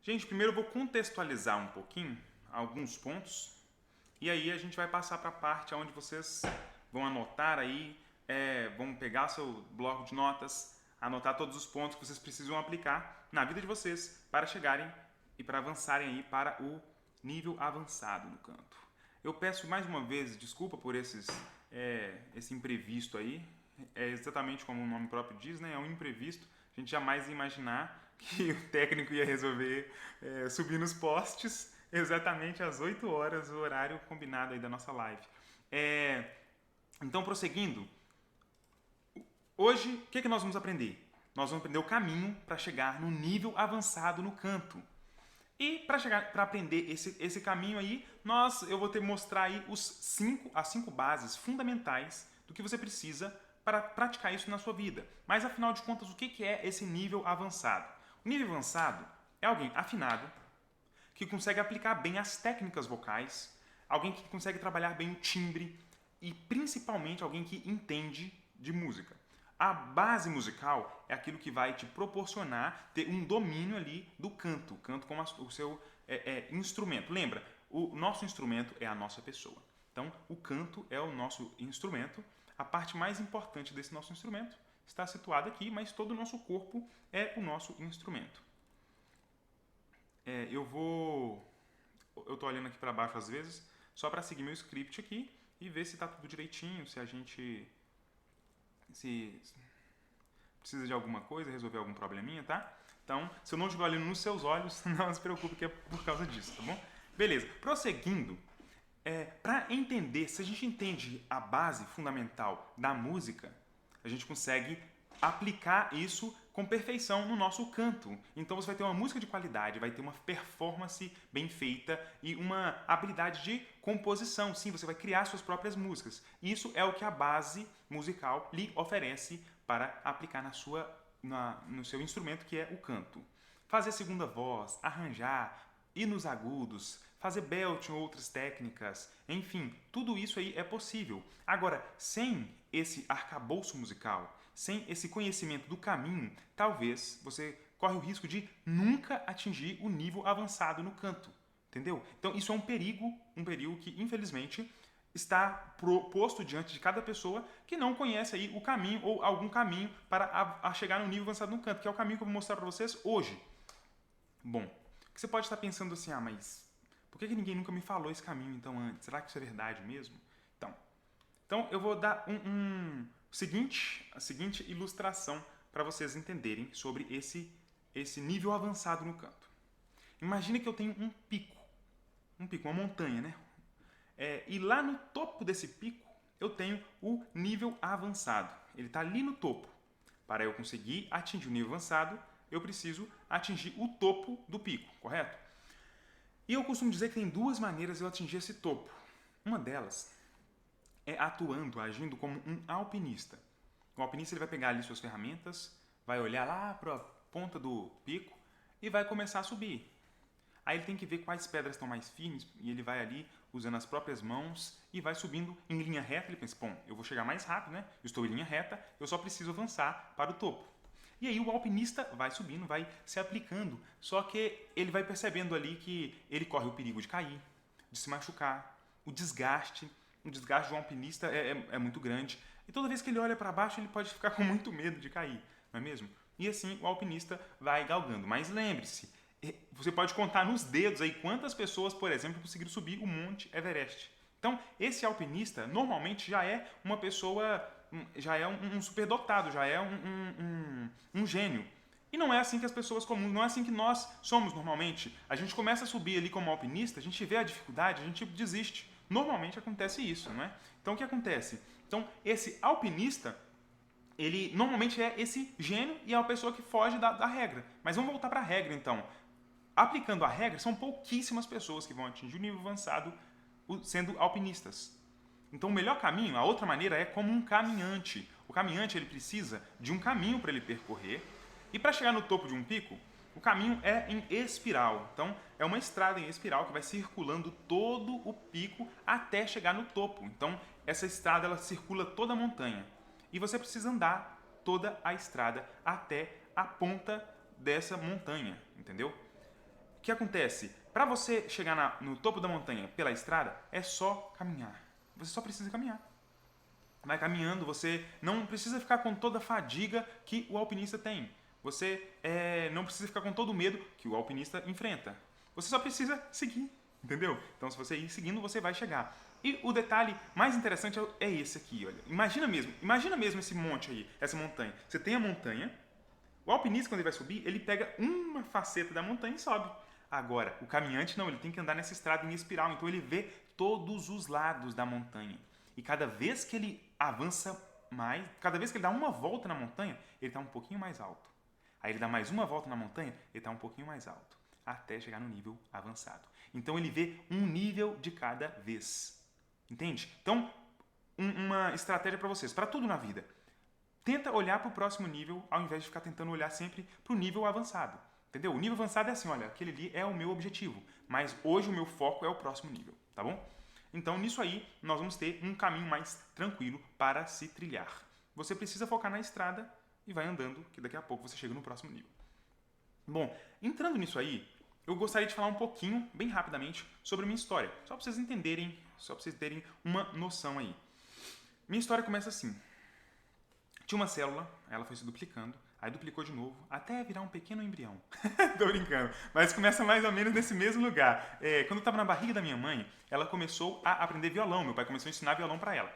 Gente, primeiro eu vou contextualizar um pouquinho alguns pontos e aí a gente vai passar para a parte onde vocês vão anotar aí, vão pegar seu bloco de notas, anotar todos os pontos que vocês precisam aplicar na vida de vocês para chegarem e para avançarem aí para o nível avançado no canto. Eu peço mais uma vez desculpa por esse imprevisto aí. É exatamente como o nome próprio diz, né? É um imprevisto. A gente jamais ia imaginar que o técnico ia resolver subir nos postes exatamente às 8 horas, o horário combinado aí da nossa live. Então, prosseguindo, hoje, o que nós vamos aprender? Nós vamos aprender o caminho para chegar no nível avançado no canto. E para aprender esse caminho aí, eu vou mostrar aí as 5 bases fundamentais do que você precisa para praticar isso na sua vida. Mas afinal de contas, o que é esse nível avançado? O nível avançado é alguém afinado, que consegue aplicar bem as técnicas vocais, alguém que consegue trabalhar bem o timbre e principalmente alguém que entende de música. A base musical é aquilo que vai te proporcionar ter um domínio ali do canto, canto como o seu instrumento. Lembra, o nosso instrumento é a nossa pessoa. Então, o canto é o nosso instrumento. A parte mais importante desse nosso instrumento está situada aqui, mas todo o nosso corpo é o nosso instrumento. Eu estou olhando aqui para baixo às vezes, só para seguir meu script aqui e ver se está tudo direitinho, se precisa de alguma coisa, resolver algum probleminha, tá? Então, se eu não estiver olhando nos seus olhos, não se preocupe que é por causa disso, tá bom? Beleza, prosseguindo, para entender, se a gente entende a base fundamental da música, a gente consegue aplicar isso com perfeição no nosso canto. Então você vai ter uma música de qualidade, vai ter uma performance bem feita e uma habilidade de composição. Sim, você vai criar suas próprias músicas. Isso é o que a base musical lhe oferece para aplicar no seu instrumento, que é o canto. Fazer segunda voz, arranjar, ir nos agudos, fazer belt em outras técnicas, enfim, tudo isso aí é possível. Agora, sem esse arcabouço musical, sem esse conhecimento do caminho, talvez você corre o risco de nunca atingir o nível avançado no canto, entendeu? Então isso é um perigo que infelizmente está posto diante de cada pessoa que não conhece aí o caminho ou algum caminho para chegar no nível avançado no canto, que é o caminho que eu vou mostrar para vocês hoje. Bom, você pode estar pensando assim, mas por que ninguém nunca me falou esse caminho então antes? Será que isso é verdade mesmo? Então eu vou dar a seguinte ilustração para vocês entenderem sobre esse nível avançado no canto. Imagine que eu tenho um pico, uma montanha, né? E lá no topo desse pico eu tenho o nível avançado. Ele está ali no topo. Para eu conseguir atingir o nível avançado, eu preciso atingir o topo do pico, correto? E eu costumo dizer que tem 2 maneiras de eu atingir esse topo. Uma delas é agindo como um alpinista. O alpinista ele vai pegar ali suas ferramentas, vai olhar lá para a ponta do pico e vai começar a subir. Aí ele tem que ver quais pedras estão mais firmes e ele vai ali usando as próprias mãos e vai subindo em linha reta. Ele pensa, bom, eu vou chegar mais rápido, né? Eu estou em linha reta, eu só preciso avançar para o topo. E aí o alpinista vai subindo, vai se aplicando, só que ele vai percebendo ali que ele corre o perigo de cair, de se machucar, o desgaste de um alpinista é muito grande. E toda vez que ele olha para baixo, ele pode ficar com muito medo de cair, não é mesmo? E assim o alpinista vai galgando. Mas lembre-se, você pode contar nos dedos aí quantas pessoas, por exemplo, conseguiram subir o Monte Everest. Então, esse alpinista normalmente já é uma pessoa, já é um superdotado, já é um gênio. E não é assim que as pessoas comuns, não é assim que nós somos normalmente. A gente começa a subir ali como alpinista, a gente vê a dificuldade, a gente desiste. Normalmente acontece isso, não é? Então o que acontece? Então esse alpinista, ele normalmente é esse gênio e é a pessoa que foge da regra. Mas vamos voltar para a regra então. Aplicando a regra, são pouquíssimas pessoas que vão atingir o nível avançado sendo alpinistas. Então o melhor caminho, a outra maneira é como um caminhante. O caminhante ele precisa de um caminho para ele percorrer e para chegar no topo de um pico, o caminho é em espiral. Então é uma estrada em espiral que vai circulando todo o pico até chegar no topo. Então essa estrada ela circula toda a montanha e você precisa andar toda a estrada até a ponta dessa montanha, entendeu? O que acontece? Para você chegar no topo da montanha pela estrada, é só caminhar. Você só precisa caminhar. Vai caminhando, você não precisa ficar com toda a fadiga que o alpinista tem. Você não precisa ficar com todo o medo que o alpinista enfrenta. Você só precisa seguir, entendeu? Então, se você ir seguindo, você vai chegar. E o detalhe mais interessante é esse aqui, olha. Imagina mesmo esse monte aí, essa montanha. Você tem a montanha, o alpinista, quando ele vai subir, ele pega uma faceta da montanha e sobe. Agora, o caminhante não, ele tem que andar nessa estrada em espiral, então ele vê todos os lados da montanha. E cada vez que ele avança mais, cada vez que ele dá uma volta na montanha, ele está um pouquinho mais alto. Aí ele dá mais uma volta na montanha, ele está um pouquinho mais alto, até chegar no nível avançado. Então ele vê um nível de cada vez. Entende? Então, uma estratégia para vocês, para tudo na vida. Tenta olhar para o próximo nível, ao invés de ficar tentando olhar sempre para o nível avançado. Entendeu? O nível avançado é assim, olha, aquele ali é o meu objetivo, mas hoje o meu foco é o próximo nível, tá bom? Então, nisso aí, nós vamos ter um caminho mais tranquilo para se trilhar. Você precisa focar na estrada e vai andando, que daqui a pouco você chega no próximo nível. Bom, entrando nisso aí, eu gostaria de falar um pouquinho, bem rapidamente, sobre a minha história. Só para vocês entenderem, só para vocês terem uma noção aí. Minha história começa assim. Tinha uma célula, ela foi se duplicando, aí duplicou de novo, até virar um pequeno embrião. Tô brincando, mas começa mais ou menos nesse mesmo lugar. Quando eu estava na barriga da minha mãe, ela começou a aprender violão, meu pai começou a ensinar violão para ela.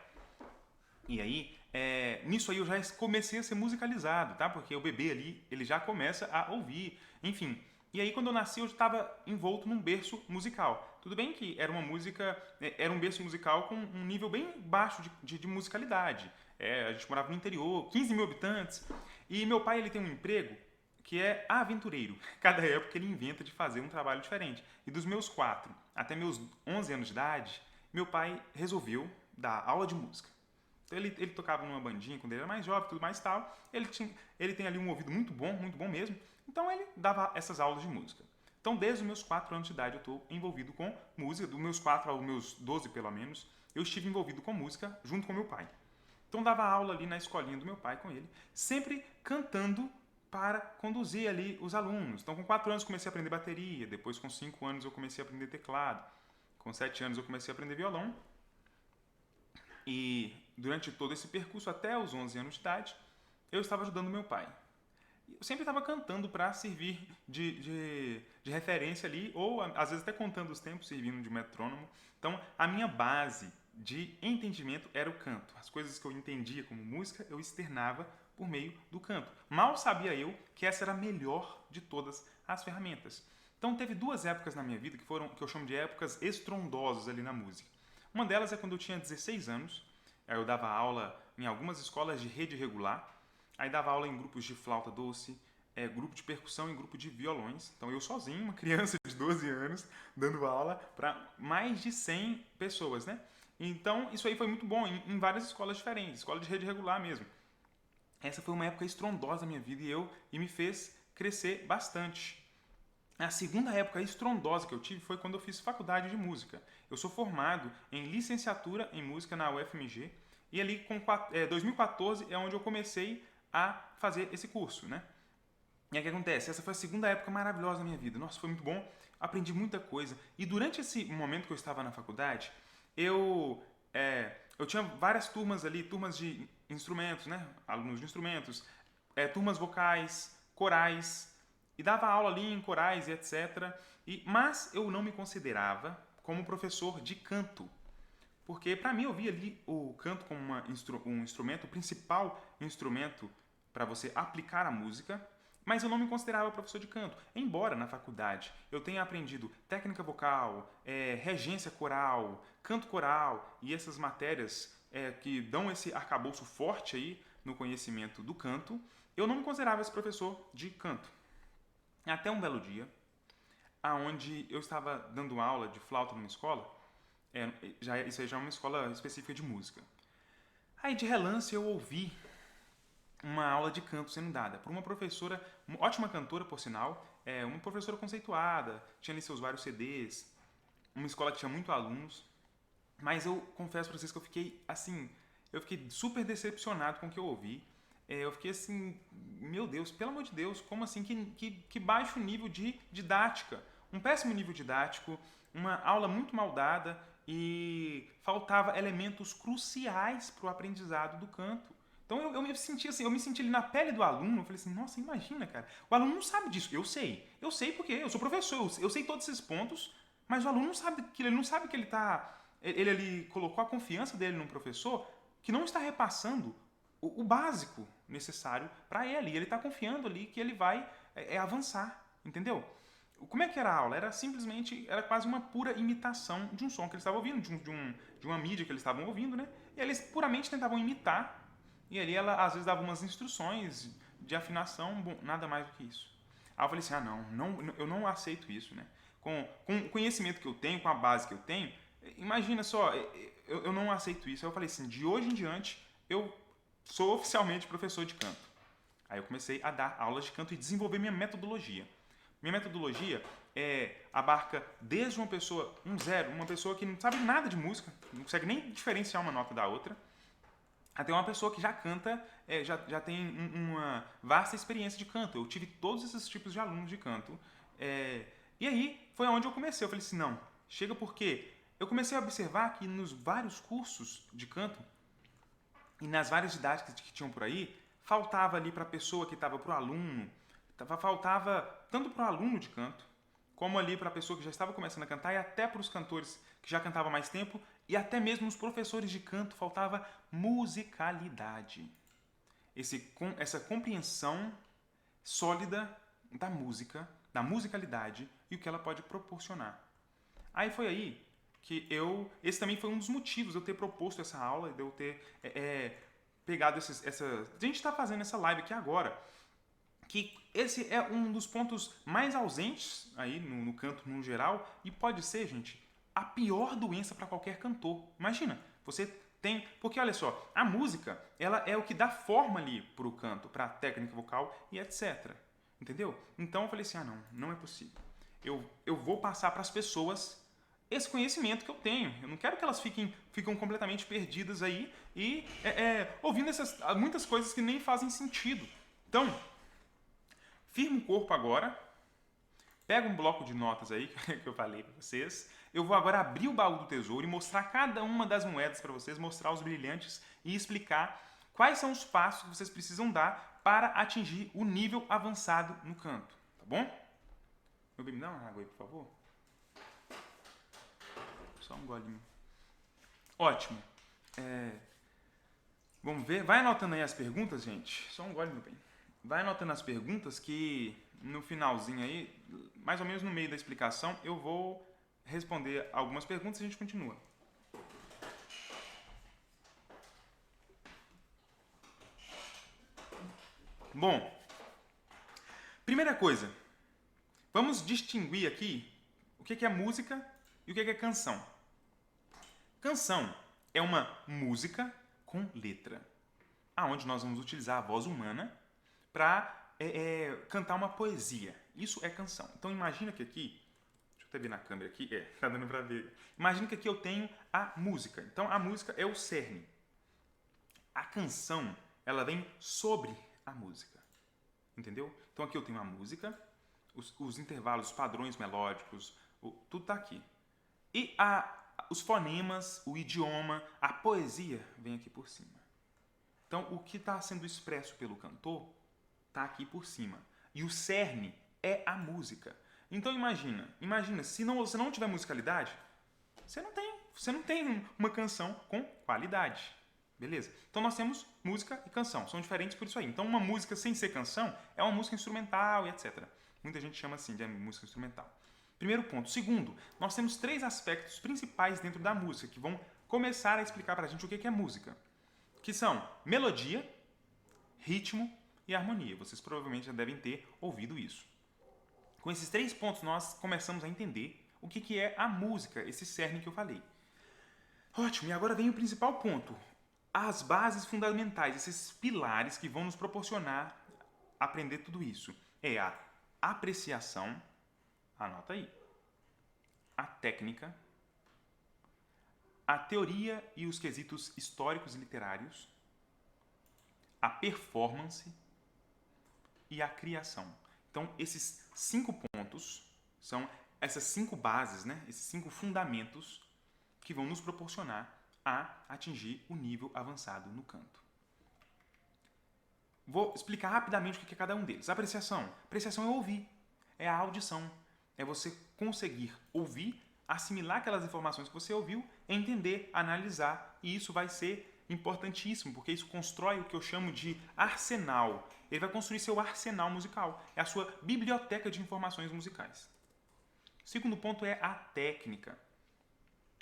E aí, nisso aí eu já comecei a ser musicalizado, tá? Porque o bebê ali, ele já começa a ouvir, enfim. E aí quando eu nasci eu estava envolto num berço musical. Tudo bem que era uma música, era um berço musical com um nível bem baixo de musicalidade. A gente morava no interior, 15 mil habitantes. E meu pai ele tem um emprego que é aventureiro. Cada época ele inventa de fazer um trabalho diferente. E dos meus 4 até meus 11 anos de idade, meu pai resolveu dar aula de música. Então ele tocava numa bandinha quando ele era mais jovem, tudo mais tal. Ele tem ali um ouvido muito bom mesmo. Então ele dava essas aulas de música. Então desde os meus 4 anos de idade eu estou envolvido com música. Dos meus 4 aos meus 12 pelo menos, eu estive envolvido com música junto com meu pai. Então dava aula ali na escolinha do meu pai com ele, sempre cantando para conduzir ali os alunos. Então com 4 anos eu comecei a aprender bateria, depois com 5 anos eu comecei a aprender teclado, com 7 anos eu comecei a aprender violão. E durante todo esse percurso, até os 11 anos de idade, eu estava ajudando meu pai. Eu sempre estava cantando para servir de referência ali, ou às vezes até contando os tempos, servindo de metrônomo. Então, a minha base de entendimento era o canto. As coisas que eu entendia como música, eu externava por meio do canto. Mal sabia eu que essa era a melhor de todas as ferramentas. Então, teve 2 épocas na minha vida que eu chamo de épocas estrondosas ali na música. Uma delas é quando eu tinha 16 anos. Eu dava aula em algumas escolas de rede regular. Aí dava aula em grupos de flauta doce, grupo de percussão e grupo de violões. Então eu sozinho, uma criança de 12 anos, dando aula para mais de 100 pessoas, né? Então isso aí foi muito bom em várias escolas diferentes, escola de rede regular mesmo. Essa foi uma época estrondosa da minha vida e me fez crescer bastante. A segunda época estrondosa que eu tive foi quando eu fiz faculdade de música. Eu sou formado em licenciatura em música na UFMG e ali com 2014 é onde eu comecei a fazer esse curso, né? E aí o que acontece? Essa foi a segunda época maravilhosa da minha vida. Nossa, foi muito bom, aprendi muita coisa. E durante esse momento que eu estava na faculdade, eu tinha várias turmas ali, turmas de instrumentos, né? Alunos de instrumentos, turmas vocais, corais, e dava aula ali em corais e etc. Mas eu não me considerava como professor de canto. Porque para mim eu via ali o canto como um instrumento, o principal instrumento para você aplicar a música, mas eu não me considerava professor de canto. Embora na faculdade eu tenha aprendido técnica vocal, regência coral, canto coral e essas matérias que dão esse arcabouço forte aí no conhecimento do canto, eu não me considerava esse professor de canto. Até um belo dia, onde eu estava dando aula de flauta numa escola, isso aí já é uma escola específica de música. Aí de relance eu ouvi uma aula de canto sendo dada por uma professora, uma ótima cantora por sinal, uma professora conceituada, tinha ali seus vários CDs, uma escola que tinha muitos alunos, mas eu confesso para vocês que eu fiquei super decepcionado com o que eu ouvi. Eu fiquei assim, meu Deus, pelo amor de Deus, como assim, que baixo nível de didática. um péssimo nível didático, uma aula muito mal dada e faltava elementos cruciais para o aprendizado do canto. Então eu me senti assim, eu me senti ali na pele do aluno, eu falei assim, nossa, imagina, cara, o aluno não sabe disso, eu sei porque eu sou professor, eu sei todos esses pontos, mas o aluno não sabe aquilo, ele não sabe que ele ali colocou a confiança dele num professor que não está repassando o básico necessário para ele, e ele está confiando ali que ele vai avançar, entendeu? Como é que era a aula? Era quase uma pura imitação de um som que eles estavam ouvindo, de uma mídia que eles estavam ouvindo, né? E eles puramente tentavam imitar, e ali ela às vezes dava umas instruções de afinação, bom, nada mais do que isso. Aí eu falei assim, eu não aceito isso, né? Com o conhecimento que eu tenho, com a base que eu tenho, imagina só, eu não aceito isso. Aí eu falei assim, de hoje em diante, eu sou oficialmente professor de canto. Aí eu comecei a dar aulas de canto e desenvolver minha metodologia. Minha metodologia abarca desde uma pessoa, uma pessoa que não sabe nada de música, não consegue nem diferenciar uma nota da outra, até uma pessoa que já canta, já tem uma vasta experiência de canto. Eu tive todos esses tipos de alunos de canto. E aí foi onde eu comecei. Eu falei assim, não, chega porque eu comecei a observar que nos vários cursos de canto e nas várias didáticas que tinham por aí, faltava ali para a pessoa que estava para o aluno, faltava tanto para o aluno de canto, como ali para a pessoa que já estava começando a cantar e até para os cantores que já cantavam há mais tempo e até mesmo os professores de canto, faltava musicalidade. Essa compreensão sólida da música, da musicalidade e o que ela pode proporcionar. Aí foi aí que esse também foi um dos motivos de eu ter proposto essa aula, de eu ter pegado a gente está fazendo essa live aqui agora, que esse é um dos pontos mais ausentes aí no canto no geral e pode ser, gente, a pior doença para qualquer cantor. Imagina, você tem... Porque, olha só, a música, ela é o que dá forma ali para o canto, para a técnica vocal e etc. Entendeu? Então eu falei assim, não é possível. Eu vou passar para as pessoas esse conhecimento que eu tenho. Eu não quero que elas ficam completamente perdidas aí e ouvindo muitas coisas que nem fazem sentido. Então, firma o corpo agora, pega um bloco de notas aí que eu falei para vocês. Eu vou agora abrir o baú do tesouro e mostrar cada uma das moedas para vocês, mostrar os brilhantes e explicar quais são os passos que vocês precisam dar para atingir o nível avançado no canto, tá bom? Meu bem, me dá uma água aí, por favor. Só um golinho. Ótimo. Vamos ver. Vai anotando aí as perguntas, gente. Só um gole, meu bem. Vai anotando as perguntas que no finalzinho aí, mais ou menos no meio da explicação, eu vou responder algumas perguntas e a gente continua. Bom, primeira coisa, vamos distinguir aqui o que é música e o que é canção. Canção é uma música com letra, aonde nós vamos utilizar a voz humana para cantar uma poesia. Isso é canção. Então imagina que aqui, deixa eu até ver na câmera aqui, tá dando para ver. Imagina que aqui eu tenho a música. Então a música é o cerne. A canção, ela vem sobre a música. Entendeu? Então aqui eu tenho a música, os intervalos, os padrões melódicos, tudo está aqui. E os fonemas, o idioma, a poesia vem aqui por cima. Então o que está sendo expresso pelo cantor está aqui por cima. E o cerne é a música. Então imagina, se você não tiver musicalidade, você não tem uma canção com qualidade. Beleza? Então nós temos música e canção, são diferentes por isso aí. Então uma música sem ser canção é uma música instrumental e etc. Muita gente chama assim de música instrumental. Primeiro ponto. Segundo, nós temos 3 aspectos principais dentro da música que vão começar a explicar pra gente o que é música. Que são melodia, ritmo e harmonia. Vocês provavelmente já devem ter ouvido isso. Com esses 3 pontos nós começamos a entender o que é a música, esse cerne que eu falei. Ótimo, e agora vem o principal ponto. As bases fundamentais, esses pilares que vão nos proporcionar aprender tudo isso. É a apreciação, anota aí, a técnica, a teoria e os quesitos históricos e literários, a performance e a criação. Então, esses 5 pontos são essas 5 bases, né? Esses 5 fundamentos que vão nos proporcionar a atingir o nível avançado no canto. Vou explicar rapidamente o que é cada um deles. Apreciação. Apreciação é ouvir, é a audição. É você conseguir ouvir, assimilar aquelas informações que você ouviu, entender, analisar. E isso vai ser importantíssimo, porque isso constrói o que eu chamo de arsenal. Ele vai construir seu arsenal musical. É a sua biblioteca de informações musicais. O segundo ponto é a técnica.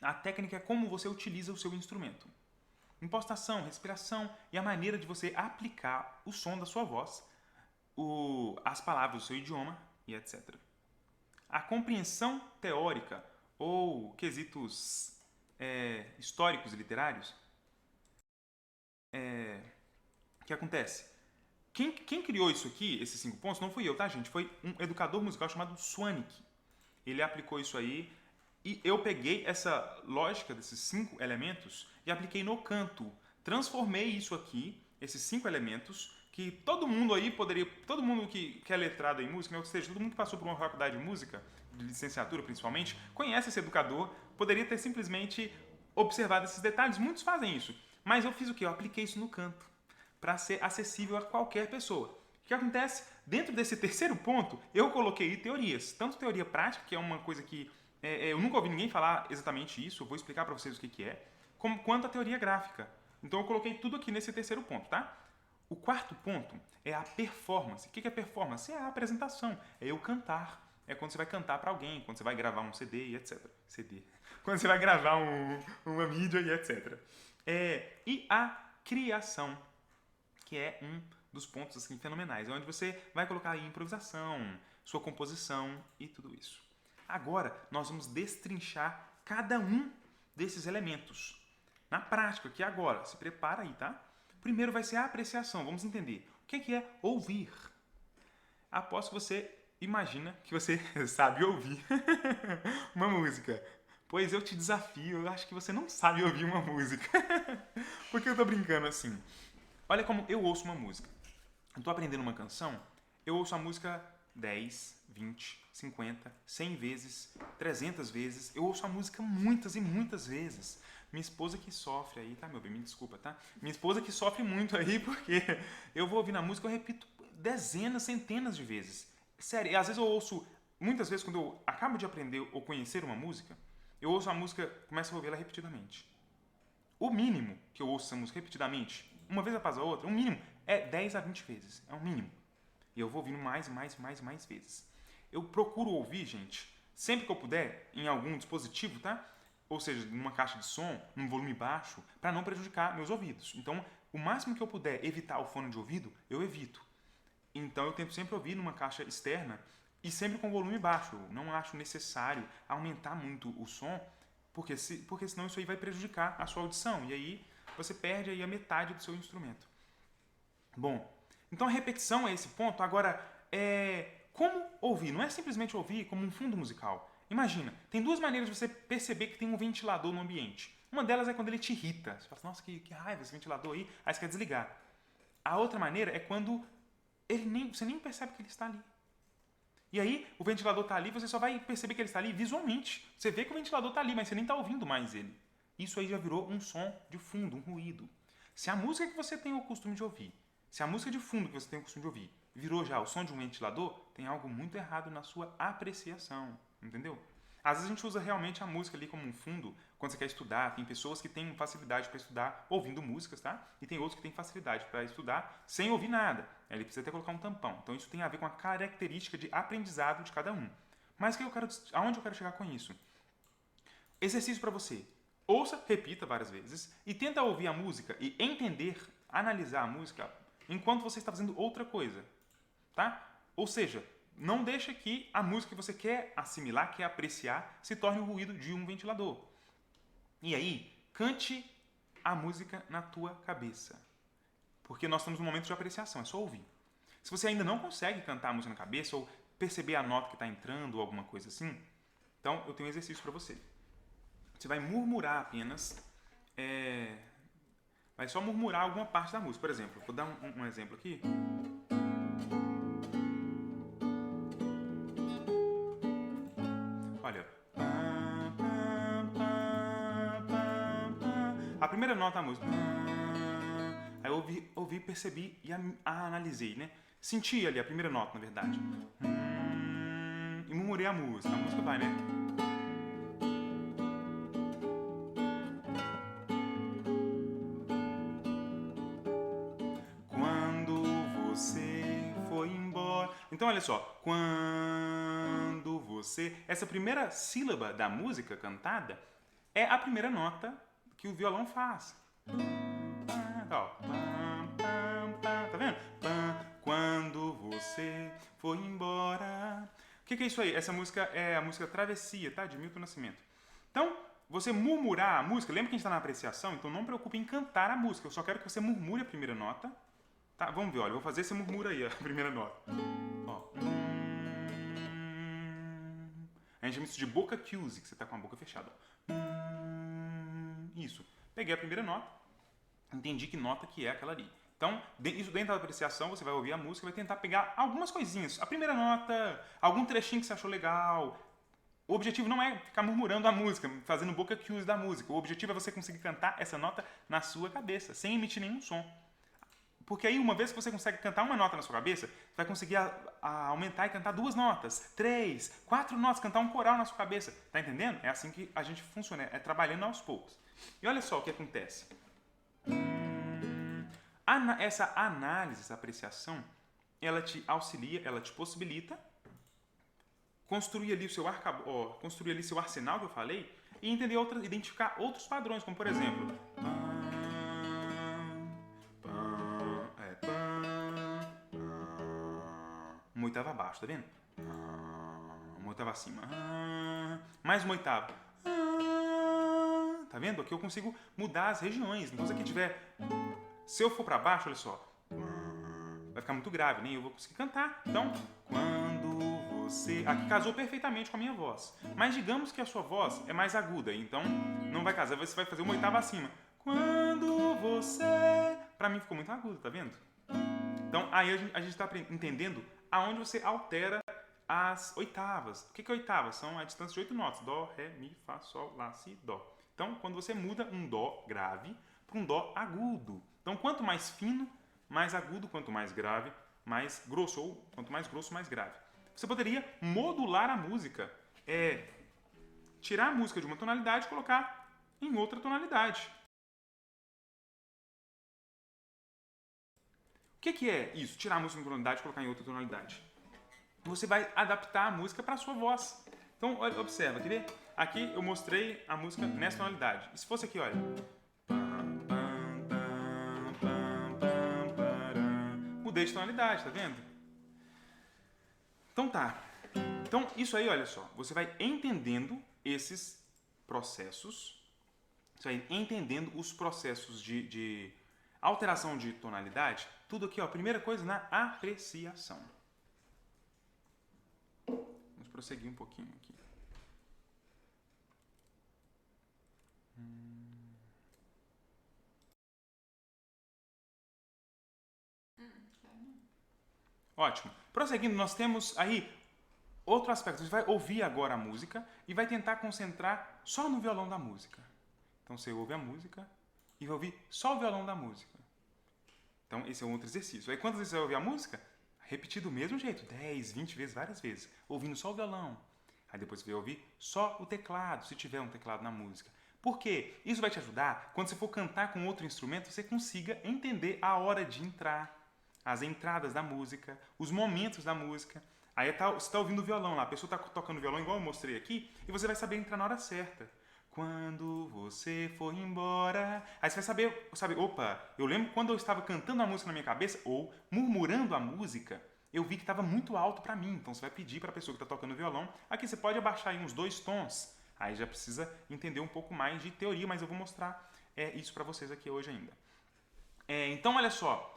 A técnica é como você utiliza o seu instrumento. Impostação, respiração e a maneira de você aplicar o som da sua voz, as palavras do seu idioma e etc. A compreensão teórica ou quesitos históricos e literários. O que acontece? Quem criou isso aqui, esses 5 pontos, não fui eu, tá, gente? Foi um educador musical chamado Swanwick. Ele aplicou isso aí e eu peguei essa lógica desses 5 elementos e apliquei no canto. Transformei isso aqui, esses 5 elementos, que todo mundo aí poderia, todo mundo que é letrado em música, né, ou seja, todo mundo que passou por uma faculdade de música, de licenciatura principalmente, conhece esse educador, poderia ter simplesmente observado esses detalhes. Muitos fazem isso. Mas eu fiz o quê? Eu apliquei isso no canto, para ser acessível a qualquer pessoa. O que acontece? Dentro desse terceiro ponto, eu coloquei teorias. Tanto teoria prática, que é uma coisa que eu nunca ouvi ninguém falar exatamente isso, eu vou explicar para vocês o que é, quanto a teoria gráfica. Então eu coloquei tudo aqui nesse terceiro ponto, tá? O quarto ponto é a performance. O que é performance? É a apresentação, é eu cantar. É quando você vai cantar para alguém, quando você vai gravar um CD e etc. CD. Quando você vai gravar uma mídia e etc. E a criação, que é um dos pontos assim, fenomenais, onde você vai colocar aí improvisação, sua composição e tudo isso. Agora, nós vamos destrinchar cada um desses elementos. Na prática, aqui agora, se prepara aí, tá? Primeiro vai ser a apreciação, vamos entender. O que é ouvir? Aposto que você imagina que você sabe ouvir uma música. Pois eu te desafio, eu acho que você não sabe ouvir uma música. Porque eu tô brincando assim. Olha como eu ouço uma música. Eu tô aprendendo uma canção, eu ouço a música 10, 20, 50, 100 vezes, 300 vezes. Eu ouço a música muitas e muitas vezes. Minha esposa que sofre aí, tá, meu bem? Me desculpa, tá? Minha esposa que sofre muito aí, porque eu vou ouvir na música, eu repito dezenas, centenas de vezes. Sério, e às vezes eu ouço, muitas vezes quando eu acabo de aprender ou conhecer uma música, eu ouço a música, começo a ouvir ela repetidamente. O mínimo que eu ouço essa música repetidamente, uma vez após a outra, o mínimo é 10 a 20 vezes. É o mínimo. E eu vou ouvindo mais vezes. Eu procuro ouvir, gente, sempre que eu puder, em algum dispositivo, tá? Ou seja, numa caixa de som, num volume baixo, para não prejudicar meus ouvidos. Então, o máximo que eu puder evitar o fone de ouvido, eu evito. Então, eu tento sempre ouvir numa caixa externa e sempre com volume baixo. Eu não acho necessário aumentar muito o som, porque senão isso aí vai prejudicar a sua audição. E aí, você perde aí a metade do seu instrumento. Bom, então a repetição é esse ponto. Agora, como ouvir? Não é simplesmente ouvir como um fundo musical. Imagina, tem 2 maneiras de você perceber que tem um ventilador no ambiente. Uma delas é quando ele te irrita. Você fala assim, nossa, que raiva esse ventilador aí. Aí você quer desligar. A outra maneira é quando você nem percebe que ele está ali. E aí, o ventilador está ali, você só vai perceber que ele está ali visualmente. Você vê que o ventilador está ali, mas você nem está ouvindo mais ele. Isso aí já virou um som de fundo, um ruído. Se a música que você tem o costume de ouvir, se a música de fundo que você tem o costume de ouvir virou já o som de um ventilador, tem algo muito errado na sua apreciação, entendeu? Às vezes a gente usa realmente a música ali como um fundo quando você quer estudar. Tem pessoas que têm facilidade para estudar ouvindo músicas, tá? E tem outros que têm facilidade para estudar sem ouvir nada. Ele precisa até colocar um tampão. Então isso tem a ver com a característica de aprendizado de cada um. Mas aonde eu quero chegar com isso? Exercício para você. Ouça, repita várias vezes e tenta ouvir a música e entender, analisar a música enquanto você está fazendo outra coisa, tá? Ou seja, não deixa que a música que você quer assimilar, quer apreciar, se torne o ruído de um ventilador. E aí, cante a música na tua cabeça. Porque nós estamos num momento de apreciação, é só ouvir. Se você ainda não consegue cantar a música na cabeça ou perceber a nota que está entrando ou alguma coisa assim, então eu tenho um exercício para você. Você vai murmurar apenas, vai só murmurar alguma parte da música. Por exemplo, vou dar um exemplo aqui. primeira nota da música. Aí eu ouvi, percebi e analisei, né? Senti ali a primeira nota, na verdade. E murmurei a música. A música vai, né? Quando você foi embora. Então, olha só. Quando você... Essa primeira sílaba da música cantada é a primeira nota que o violão faz. Ó. Tá vendo? Quando você foi embora. O que é isso aí? Essa música é a música Travessia, tá? De Milton Nascimento. Então, você murmurar a música, lembra que a gente está na apreciação? Então não preocupe em cantar a música. Eu só quero que você murmure a primeira nota. Tá? Vamos ver, olha. Eu vou fazer, você murmura aí a primeira nota. Ó. A gente chama isso de boca cuse, que você está com a boca fechada. Isso. Peguei a primeira nota, entendi que nota que é aquela ali. Então, isso dentro da apreciação, você vai ouvir a música e vai tentar pegar algumas coisinhas. A primeira nota, algum trechinho que você achou legal. O objetivo não é ficar murmurando a música, fazendo boca cuse da música. O objetivo é você conseguir cantar essa nota na sua cabeça, sem emitir nenhum som. Porque aí, uma vez que você consegue cantar uma nota na sua cabeça, você vai conseguir aumentar e cantar 2 notas, 3, 4 notas, cantar um coral na sua cabeça. Tá entendendo? É assim que a gente funciona, é trabalhando aos poucos. E olha só o que acontece. Essa análise, essa apreciação, ela te auxilia, ela te possibilita construir ali o seu arsenal que eu falei e entender identificar outros padrões, como por exemplo, uma oitava abaixo, tá vendo? Uma oitava acima, mais uma oitava. Tá vendo? Aqui eu consigo mudar as regiões. Então, se aqui tiver... Se eu for pra baixo, olha só. Vai ficar muito grave, nem eu vou conseguir cantar. Então, quando você... Aqui casou perfeitamente com a minha voz. Mas digamos que a sua voz é mais aguda. Então, não vai casar. Você vai fazer uma oitava acima. Quando você... Pra mim ficou muito agudo, tá vendo? Então, aí a gente tá entendendo aonde você altera as oitavas. O que é oitava? São a distância de 8 notas. Dó, ré, mi, fá, sol, lá, si, dó. Então, quando você muda um dó grave para um dó agudo. Então, quanto mais fino, mais agudo, quanto mais grave, mais grosso, ou quanto mais grosso, mais grave. Você poderia modular a música, tirar a música de uma tonalidade e colocar em outra tonalidade. O que é isso? Tirar a música de uma tonalidade e colocar em outra tonalidade. Você vai adaptar a música para a sua voz. Então, olha, observa, quer ver? Aqui eu mostrei a música nessa tonalidade. E se fosse aqui, olha. Mudei de tonalidade, tá vendo? Então tá. Então, isso aí, olha só. Você vai entendendo esses processos. Você vai entendendo os processos de alteração de tonalidade. Tudo aqui, ó. Primeira coisa, na apreciação. Vamos prosseguir um pouquinho aqui. Ótimo. Prosseguindo, nós temos aí outro aspecto. Você vai ouvir agora a música e vai tentar concentrar só no violão da música. Então você ouve a música e vai ouvir só o violão da música. Então esse é um outro exercício. Aí quantas vezes você vai ouvir a música? Repetir do mesmo jeito, 10, 20 vezes, várias vezes. Ouvindo só o violão. Aí depois você vai ouvir só o teclado, se tiver um teclado na música. Por quê? Isso vai te ajudar, quando você for cantar com outro instrumento, você consiga entender a hora de entrar, as entradas da música, os momentos da música. Aí você está ouvindo o violão lá, a pessoa está tocando o violão igual eu mostrei aqui, e você vai saber entrar na hora certa. Quando você for embora... Aí você vai saber, opa, eu lembro quando eu estava cantando a música na minha cabeça, ou murmurando a música, eu vi que estava muito alto para mim. Então você vai pedir para a pessoa que está tocando o violão, aqui você pode abaixar aí uns 2 tons. Aí já precisa entender um pouco mais de teoria, mas eu vou mostrar isso para vocês aqui hoje ainda. Então, olha só,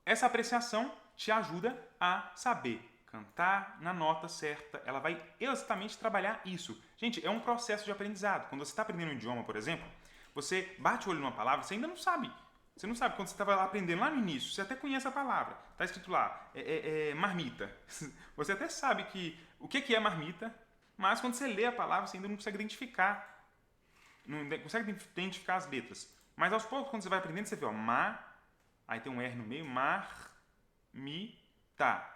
essa apreciação te ajuda a saber cantar na nota certa. Ela vai exatamente trabalhar isso. Gente, é um processo de aprendizado. Quando você está aprendendo um idioma, por exemplo, você bate o olho numa palavra, você ainda não sabe. Você não sabe, quando você estava aprendendo lá no início, você até conhece a palavra. Está escrito lá, marmita. Você até sabe o que é marmita, mas quando você lê a palavra, você ainda não consegue identificar. Não consegue identificar as letras. Mas aos poucos, quando você vai aprendendo, você vê, ó, aí tem um R no meio, tá.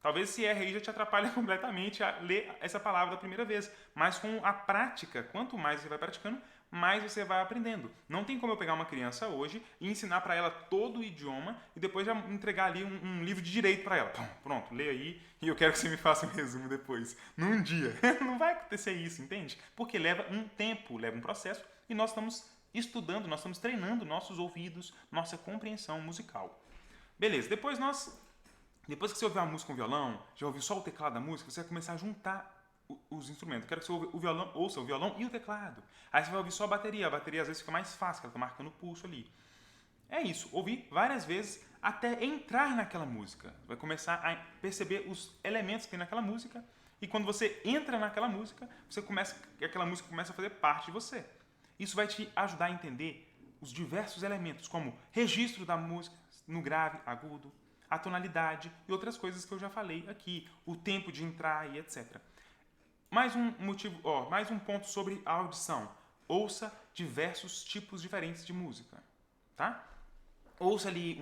Talvez esse R aí já te atrapalhe completamente a ler essa palavra da primeira vez. Mas com a prática, quanto mais você vai praticando, mais você vai aprendendo. Não tem como eu pegar uma criança hoje e ensinar para ela todo o idioma e depois já entregar ali um livro de direito para ela. Pronto, lê aí e eu quero que você me faça um resumo depois. Num dia. Não vai acontecer isso, entende? Porque leva um tempo, leva um processo e nós estamos estudando, nós estamos treinando nossos ouvidos, nossa compreensão musical. Beleza, depois que você ouvir a música com violão, já ouviu só o teclado da música, você vai começar a juntar os instrumentos. Eu quero que você ouça o violão e o teclado. Aí você vai ouvir só a bateria. A bateria às vezes fica mais fácil, ela está marcando o pulso ali. É isso, ouvir várias vezes até entrar naquela música. Vai começar a perceber os elementos que tem naquela música. E quando você entra naquela música, aquela música começa a fazer parte de você. Isso vai te ajudar a entender os diversos elementos, como registro da música no grave, agudo, a tonalidade e outras coisas que eu já falei aqui, o tempo de entrar e etc. Mais um ponto sobre a audição. Ouça diversos tipos diferentes de música, tá? Ouça ali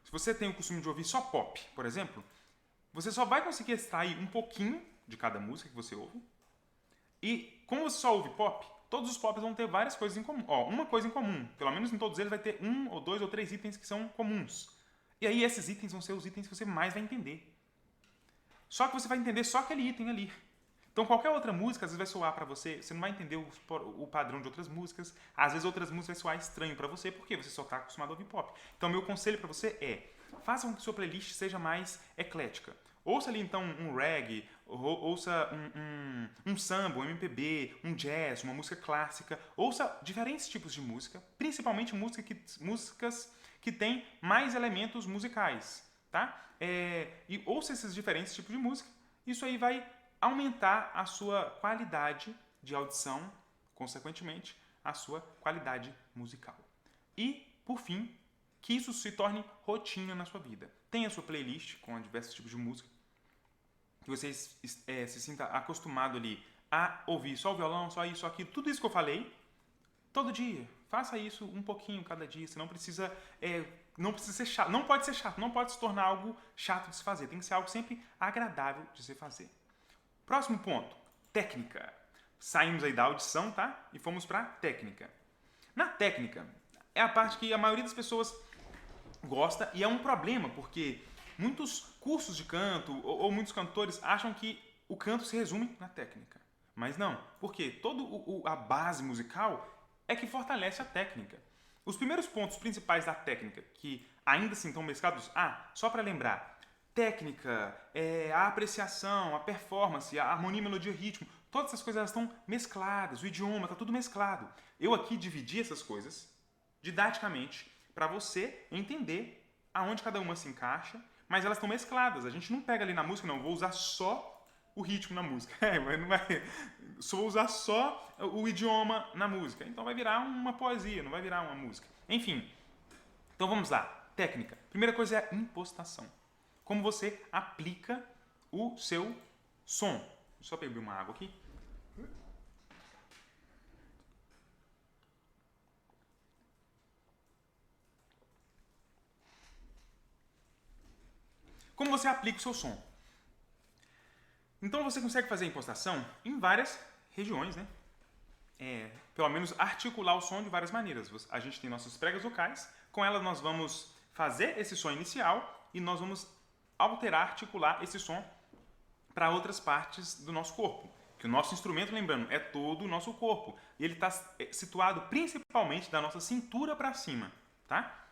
se você tem o costume de ouvir só pop, por exemplo, você só vai conseguir extrair um pouquinho de cada música que você ouve. E como você só ouve pop, todos os pops vão ter várias coisas em comum. Uma coisa em comum, pelo menos em todos eles vai ter 1 ou 2 ou 3 itens que são comuns. E aí esses itens vão ser os itens que você mais vai entender. Só que você vai entender só aquele item ali. Então qualquer outra música às vezes vai soar para você, você não vai entender o padrão de outras músicas. Às vezes outras músicas vai soar estranho para você, porque você só está acostumado a ouvir pop. Então meu conselho para você é, faça com que sua playlist seja mais eclética. Ouça ali então um reggae, ouça um samba, um MPB, um jazz, uma música clássica. Ouça diferentes tipos de música, principalmente músicas que têm mais elementos musicais, tá? E ouça esses diferentes tipos de música. Isso aí vai aumentar a sua qualidade de audição, consequentemente, a sua qualidade musical. E, por fim, que isso se torne rotina na sua vida. Tenha a sua playlist com diversos tipos de música, que você se sinta acostumado ali a ouvir só o violão, só isso, só aquilo, tudo isso que eu falei, todo dia. Faça isso um pouquinho cada dia. Você não precisa ser chato. Não pode ser chato. Não pode se tornar algo chato de se fazer. Tem que ser algo sempre agradável de se fazer. Próximo ponto. Técnica. Saímos aí da audição, tá? E fomos para técnica. Na técnica, é a parte que a maioria das pessoas gosta e é um problema, porque muitos cursos de canto ou muitos cantores acham que o canto se resume na técnica. Mas não, porque toda a base musical é que fortalece a técnica. Os primeiros pontos principais da técnica, que ainda assim estão mesclados, só para lembrar, técnica, a apreciação, a performance, a harmonia, melodia, ritmo, todas essas coisas elas estão mescladas, o idioma está tudo mesclado. Eu aqui dividi essas coisas didaticamente para você entender aonde cada uma se encaixa, mas elas estão mescladas. A gente não pega ali na música, não, vou usar só o ritmo na música. Mas não vai. Só vou usar só o idioma na música. Então vai virar uma poesia, não vai virar uma música. Enfim. Então vamos lá. Técnica. Primeira coisa é a impostação. Como você aplica o seu som. Deixa eu só beber uma água aqui. Como você aplica o seu som. Então você consegue fazer a impostação em várias regiões, né? Pelo menos articular o som de várias maneiras. A gente tem nossas pregas vocais, com elas nós vamos fazer esse som inicial e nós vamos alterar, articular esse som para outras partes do nosso corpo. Que o nosso instrumento, lembrando, é todo o nosso corpo. E ele está situado principalmente da nossa cintura para cima, tá?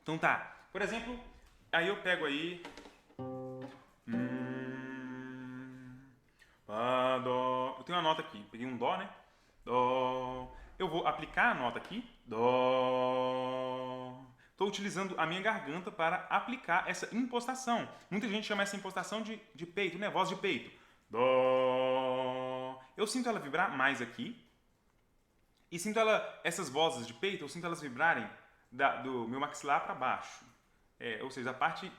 Então tá. Por exemplo, aí eu pego aí... Dó. Eu tenho uma nota aqui. Peguei um Dó, né? Dó. Eu vou aplicar a nota aqui. Dó. Estou utilizando a minha garganta para aplicar essa impostação. Muita gente chama essa impostação de peito, né? Voz de peito. Dó. Eu sinto ela vibrar mais aqui. E sinto essas vozes de peito, eu sinto elas vibrarem do meu maxilar para baixo. Ou seja, a parte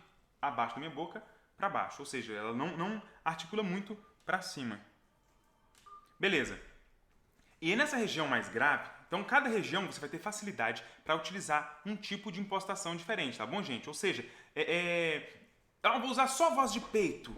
abaixo da minha boca para baixo. Ou seja, ela não articula muito para cima. Beleza. E nessa região mais grave, então cada região você vai ter facilidade para utilizar um tipo de impostação diferente, tá bom, gente? Ou seja, eu vou usar só voz de peito.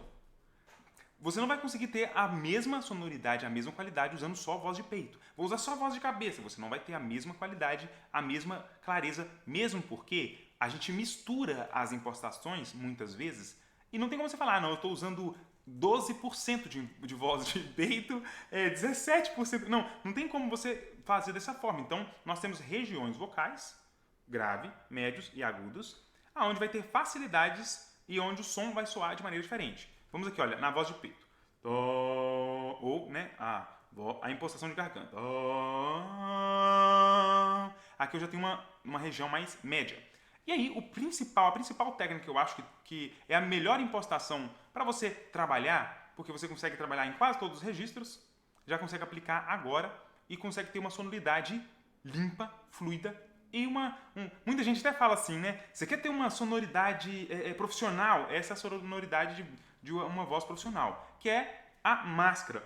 Você não vai conseguir ter a mesma sonoridade, a mesma qualidade usando só voz de peito. Vou usar só voz de cabeça, você não vai ter a mesma qualidade, a mesma clareza, mesmo porque a gente mistura as impostações, muitas vezes, e não tem como você falar, não, eu estou usando 12% de voz de peito, 17%. Não tem como você fazer dessa forma. Então, nós temos regiões vocais, grave, médios e agudos, aonde vai ter facilidades e onde o som vai soar de maneira diferente. Vamos aqui, olha, na voz de peito. Ou, né, a impostação de garganta. Aqui eu já tenho uma região mais média. E aí, a principal técnica que eu acho que é a melhor impostação para você trabalhar, porque você consegue trabalhar em quase todos os registros, já consegue aplicar agora e consegue ter uma sonoridade limpa, fluida e muita gente até fala assim, né? Você quer ter uma sonoridade profissional? Essa é a sonoridade de uma voz profissional, que é a máscara.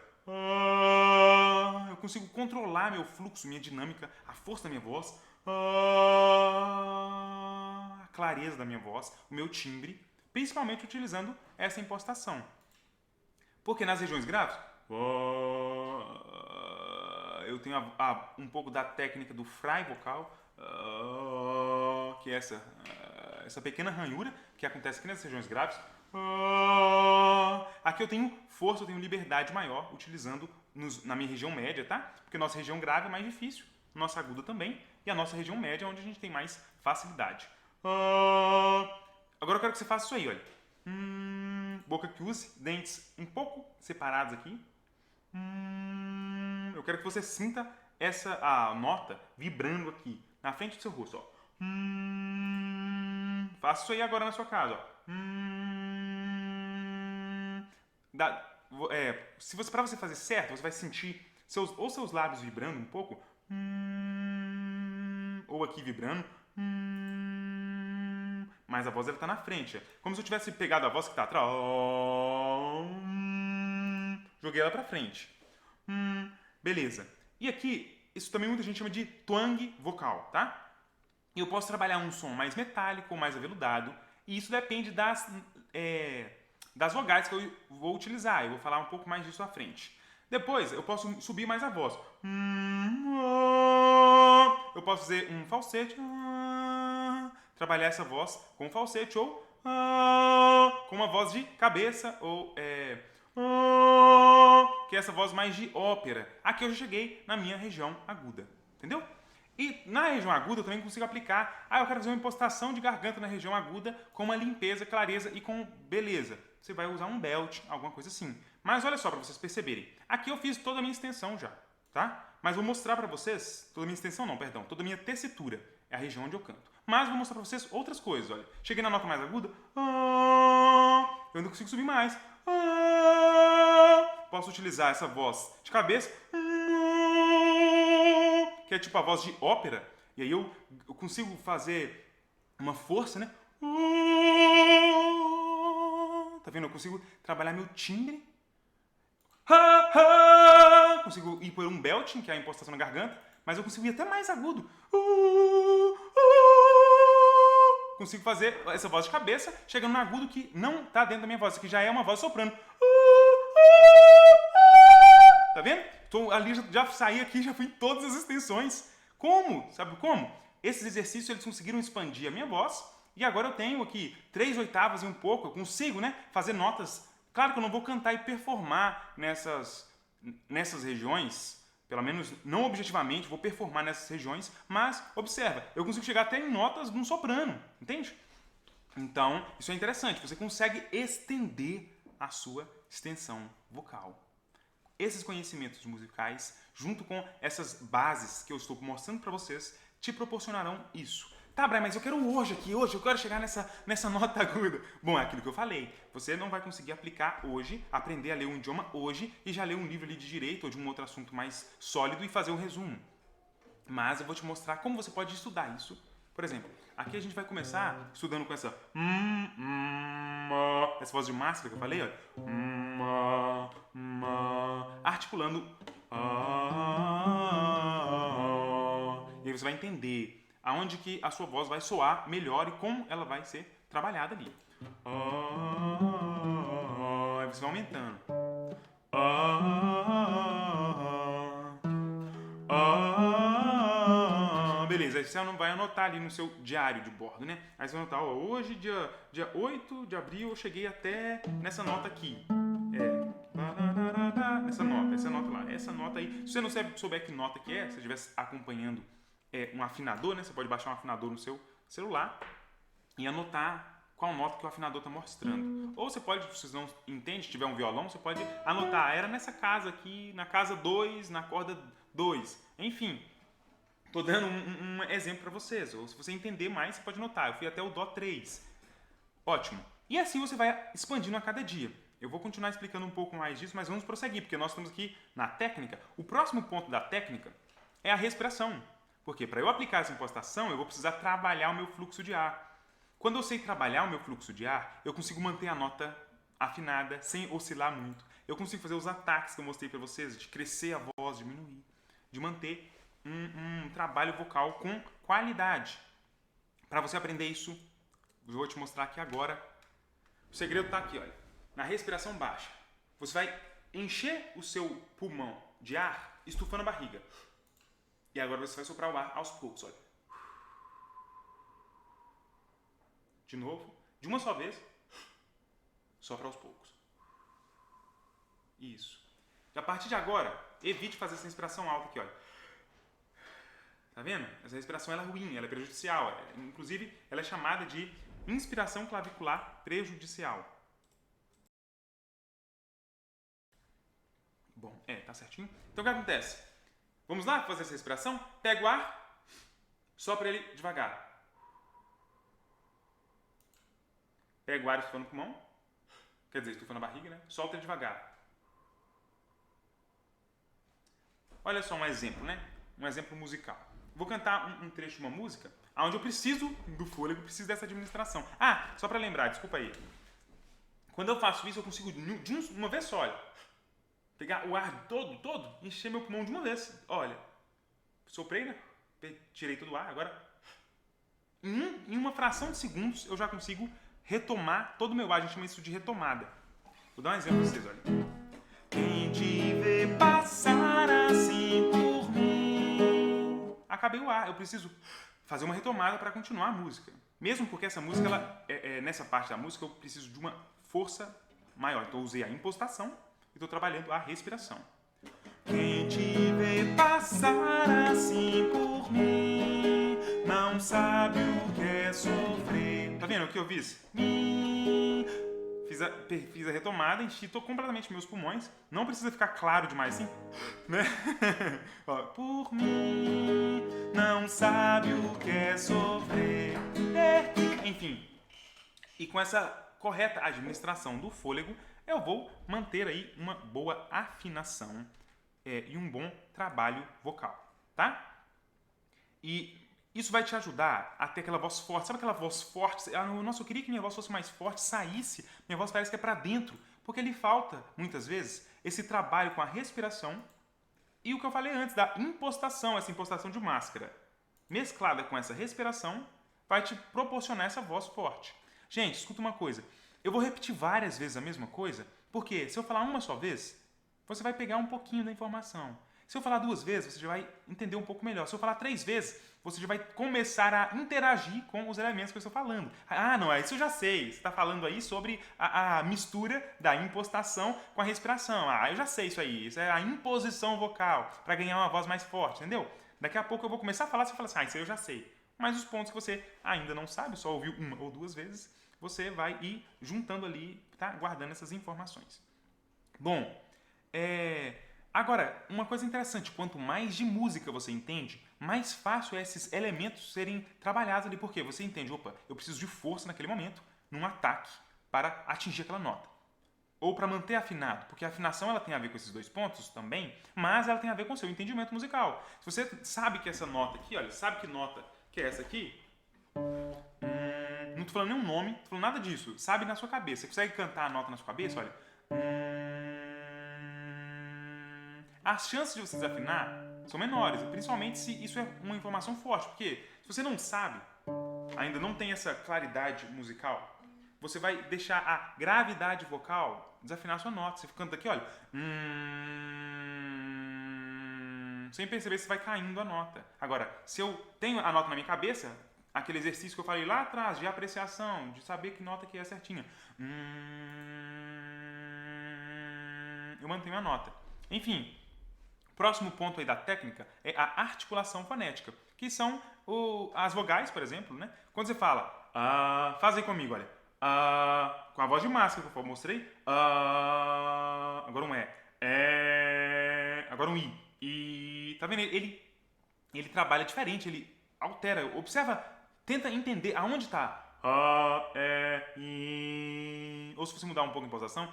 Eu consigo controlar meu fluxo, minha dinâmica, a força da minha voz, a clareza da minha voz, o meu timbre, principalmente utilizando essa impostação. Porque nas regiões graves, eu tenho um pouco da técnica do fry vocal, que é essa pequena ranhura que acontece aqui nas regiões graves. Aqui eu tenho força, eu tenho liberdade maior utilizando na minha região média, tá? Porque a nossa região grave é mais difícil, nossa aguda também, e a nossa região média é onde a gente tem mais facilidade. Agora eu quero que você faça isso aí, olha. Boca que use, dentes um pouco separados aqui. Eu quero que você sinta a nota vibrando aqui, na frente do seu rosto, ó. Faça isso aí agora na sua casa, ó. Para você fazer certo, você vai sentir seus lábios vibrando um pouco, ou aqui vibrando, mas a voz ela tá na frente, como se eu tivesse pegado a voz que está atrás, joguei ela para frente, beleza. E aqui, isso também muita gente chama de twang vocal, tá? Eu posso trabalhar um som mais metálico ou mais aveludado, e isso depende das vogais que eu vou utilizar. Eu vou falar um pouco mais disso à frente. Depois, eu posso subir mais a voz. Eu posso fazer um falsete, trabalhar essa voz com falsete ou com uma voz de cabeça ou que é essa voz mais de ópera. Aqui eu já cheguei na minha região aguda, entendeu? E na região aguda eu também consigo aplicar, eu quero fazer uma impostação de garganta na região aguda com uma limpeza, clareza e com beleza. Você vai usar um belt, alguma coisa assim. Mas olha só para vocês perceberem. Aqui eu fiz toda a minha extensão já, tá? Mas vou mostrar para vocês, toda a minha extensão não, perdão, toda a minha tessitura. É a região onde eu canto. Mas vou mostrar para vocês outras coisas, olha. Cheguei na nota mais aguda, eu ainda consigo subir mais. Posso utilizar essa voz de cabeça, que é tipo a voz de ópera, e aí eu consigo fazer uma força, né? Tá vendo? Eu consigo trabalhar meu timbre. Consigo ir por um belting, que é a impostação na garganta, mas eu consigo ir até mais agudo. Consigo fazer essa voz de cabeça, chegando no agudo que não tá dentro da minha voz. Isso aqui já é uma voz soprano. Tá vendo? Então, ali já saí aqui, já fui em todas as extensões. Como? Sabe como? Esses exercícios eles conseguiram expandir a minha voz e agora eu tenho aqui 3/8 e um pouco. Eu consigo, né, fazer notas. Claro que eu não vou cantar e performar nessas regiões, pelo menos não objetivamente, vou performar nessas regiões, mas observa, eu consigo chegar até em notas de um soprano, entende? Então, isso é interessante, você consegue estender a sua extensão vocal. Esses conhecimentos musicais, junto com essas bases que eu estou mostrando para vocês, te proporcionarão isso. Tá, Brian, mas eu quero hoje eu quero chegar nessa nota aguda. Bom, é aquilo que eu falei. Você não vai conseguir aplicar hoje, aprender a ler um idioma hoje e já ler um livro ali de direito ou de um outro assunto mais sólido e fazer um resumo. Mas eu vou te mostrar como você pode estudar isso. Por exemplo, aqui a gente vai começar estudando com essa voz de máscara que eu falei, olha. Articulando você vai entender aonde que a sua voz vai soar melhor e como ela vai ser trabalhada ali. Aí você vai aumentando. Beleza, aí você não vai anotar ali no seu diário de bordo, né? Aí você vai anotar, ó, hoje, dia 8 de abril, eu cheguei até nessa nota aqui. Essa nota lá, essa nota aí. Se você não souber que nota que é, se você estiver acompanhando um afinador, né? Você pode baixar um afinador no seu celular e anotar qual nota que o afinador está mostrando. Ou você pode, se você não entende, se tiver um violão, você pode anotar, era nessa casa aqui, na casa 2, na corda 2. Enfim, estou dando um exemplo para vocês. Ou se você entender mais, você pode anotar. Eu fui até o Dó 3. Ótimo. E assim você vai expandindo a cada dia. Eu vou continuar explicando um pouco mais disso, mas vamos prosseguir, porque nós estamos aqui na técnica. O próximo ponto da técnica é a respiração. Porque para eu aplicar essa impostação, eu vou precisar trabalhar o meu fluxo de ar. Quando eu sei trabalhar o meu fluxo de ar, eu consigo manter a nota afinada, sem oscilar muito. Eu consigo fazer os ataques que eu mostrei para vocês, de crescer a voz, diminuir, de manter um trabalho vocal com qualidade. Para você aprender isso, eu vou te mostrar aqui agora. O segredo está aqui, olha. Na respiração baixa, você vai encher o seu pulmão de ar estufando a barriga. E agora você vai soprar o ar aos poucos, olha. De novo, de uma só vez, sopra aos poucos. Isso. E a partir de agora, evite fazer essa respiração alta aqui, olha. Tá vendo? Essa respiração ela é ruim, ela é prejudicial. Inclusive, ela é chamada de inspiração clavicular prejudicial. Bom, tá certinho. Então o que acontece? Vamos lá fazer essa respiração? Pega o ar, sopra ele devagar. Pega o ar estufando o pulmão, quer dizer, estufando a barriga, né? Solta ele devagar. Olha só um exemplo, né? Um exemplo musical. Vou cantar um trecho de uma música onde eu preciso do fôlego, preciso dessa administração. Ah, só para lembrar, desculpa aí. Quando eu faço isso, eu consigo de uma vez só, olha. Pegar o ar todo, encher meu pulmão de uma vez. Olha, soprei, né? Tirei todo o ar, agora em uma fração de segundos eu já consigo retomar todo o meu ar. A gente chama isso de retomada. Vou dar um exemplo para vocês, olha. Quem te vê passar assim por mim. Acabei o ar, eu preciso fazer uma retomada para continuar a música. Mesmo porque essa música, nessa parte da música, eu preciso de uma força maior. Então eu usei a impostação e estou trabalhando a respiração. Quem te vê passar assim por mim não sabe o que é sofrer. Tá vendo o que eu fiz? Fiz a retomada, enchi completamente meus pulmões. Não precisa ficar claro demais assim, né? Ó, por mim não sabe o que é sofrer. Enfim, e com essa correta administração do fôlego, eu vou manter aí uma boa afinação e um bom trabalho vocal, tá? E isso vai te ajudar a ter aquela voz forte. Sabe aquela voz forte? Nossa, eu queria que minha voz fosse mais forte, saísse. Minha voz parece que é para dentro. Porque lhe falta, muitas vezes, esse trabalho com a respiração e o que eu falei antes, da impostação, essa impostação de máscara. Mesclada com essa respiração, vai te proporcionar essa voz forte. Gente, escuta uma coisa. Eu vou repetir várias vezes a mesma coisa, porque se eu falar uma só vez, você vai pegar um pouquinho da informação. Se eu falar 2 vezes, você já vai entender um pouco melhor. Se eu falar 3 vezes, você já vai começar a interagir com os elementos que eu estou falando. Ah, não, isso eu já sei. Você está falando aí sobre a mistura da impostação com a respiração. Ah, eu já sei isso aí. Isso é a imposição vocal para ganhar uma voz mais forte, entendeu? Daqui a pouco eu vou começar a falar, você fala assim, isso aí eu já sei. Mas os pontos que você ainda não sabe, só ouviu 1 ou 2 vezes, você vai ir juntando ali, tá? Guardando essas informações. Bom, agora, uma coisa interessante, quanto mais de música você entende, mais fácil é esses elementos serem trabalhados ali, porque você entende, opa, eu preciso de força naquele momento, num ataque, para atingir aquela nota. Ou para manter afinado, porque a afinação ela tem a ver com esses 2 pontos também, mas ela tem a ver com o seu entendimento musical. Se você sabe que essa nota aqui, olha, sabe que nota que é essa aqui? Não estou falando nenhum nome, não estou falando nada disso. Sabe na sua cabeça. Você consegue cantar a nota na sua cabeça? Olha. As chances de você desafinar são menores, principalmente se isso é uma informação forte, porque se você não sabe, ainda não tem essa claridade musical, você vai deixar a gravidade vocal desafinar a sua nota. Você canta aqui, olha, sem perceber se vai caindo a nota. Agora, se eu tenho a nota na minha cabeça, aquele exercício que eu falei lá atrás, de apreciação, de saber que nota que é certinha, eu mantenho a nota. Enfim, próximo ponto aí da técnica é a articulação fonética, que são as vogais, por exemplo, né? Quando você fala, faz aí comigo, olha, com a voz de máscara que eu mostrei, agora um agora um i, tá vendo? Ele trabalha diferente, ele altera, observa, tenta entender aonde está. I. Ou se você mudar um pouco em posição,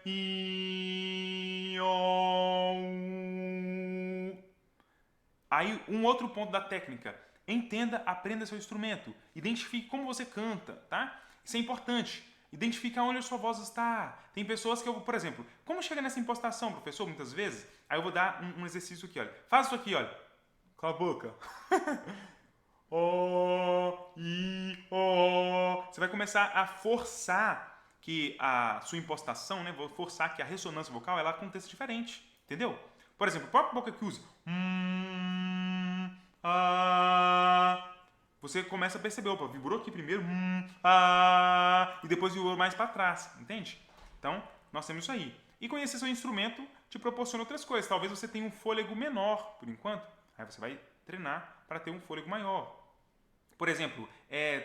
I, O. Aí, um outro ponto da técnica. Entenda, aprenda seu instrumento. Identifique como você canta, tá? Isso é importante. Identifique onde a sua voz está. Tem pessoas que eu, por exemplo, como chega nessa impostação, professor, muitas vezes, aí eu vou dar um exercício aqui, olha. Faz isso aqui, olha. Cala a boca. Você vai começar a forçar que a sua impostação, né, vou forçar que a ressonância vocal ela aconteça diferente, entendeu? Por exemplo, o próprio boca que usa você começa a perceber, opa, vibrou aqui primeiro, e depois vibrou mais para trás, entende? Então, nós temos isso aí. E conhecer seu instrumento te proporciona outras coisas. Talvez você tenha um fôlego menor, por enquanto. Aí você vai treinar para ter um fôlego maior. Por exemplo,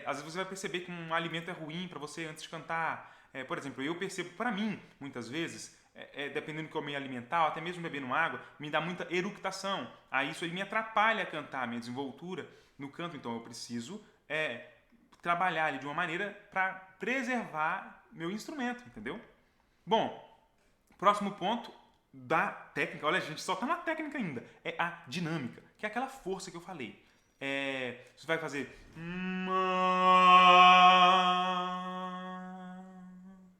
às vezes você vai perceber que um alimento é ruim para você antes de cantar. Por exemplo, eu percebo, para mim, muitas vezes, dependendo do que eu me alimentar, ou até mesmo bebendo água, me dá muita eructação. Aí isso aí me atrapalha a cantar, a minha desenvoltura no canto. Então eu preciso trabalhar ali de uma maneira para preservar meu instrumento, entendeu? Bom, próximo ponto da técnica, olha, a gente só está na técnica ainda, é a dinâmica, que é aquela força que eu falei. Você vai fazer.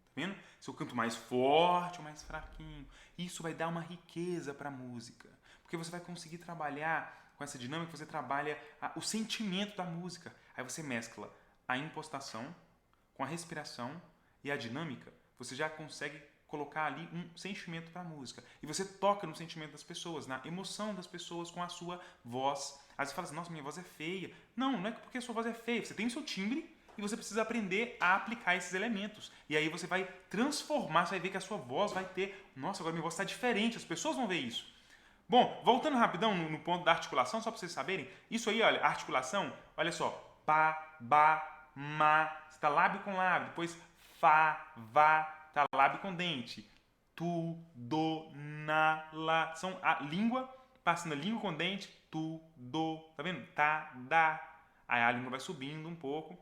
Tá vendo? Se eu canto mais forte ou mais fraquinho, isso vai dar uma riqueza para a música, porque você vai conseguir trabalhar com essa dinâmica, você trabalha o sentimento da música. Aí você mescla a impostação com a respiração e a dinâmica, você já consegue colocar ali um sentimento para a música. E você toca no sentimento das pessoas, na emoção das pessoas com a sua voz. Às vezes você fala assim, nossa, minha voz é feia. Não, não é porque a sua voz é feia. Você tem o seu timbre e você precisa aprender a aplicar esses elementos. E aí você vai transformar, você vai ver que a sua voz vai ter... Nossa, agora minha voz está diferente, as pessoas vão ver isso. Bom, voltando rapidão no ponto da articulação, só para vocês saberem. Isso aí, olha, articulação, olha só. Pá, ba, ma. Você está lábio com lábio. Depois fá, vá. Tá lábio com dente. Tu, do, na, lá. São a língua, passando a língua com dente. Tu, do. Tá vendo? Tá, dá. Aí a língua vai subindo um pouco.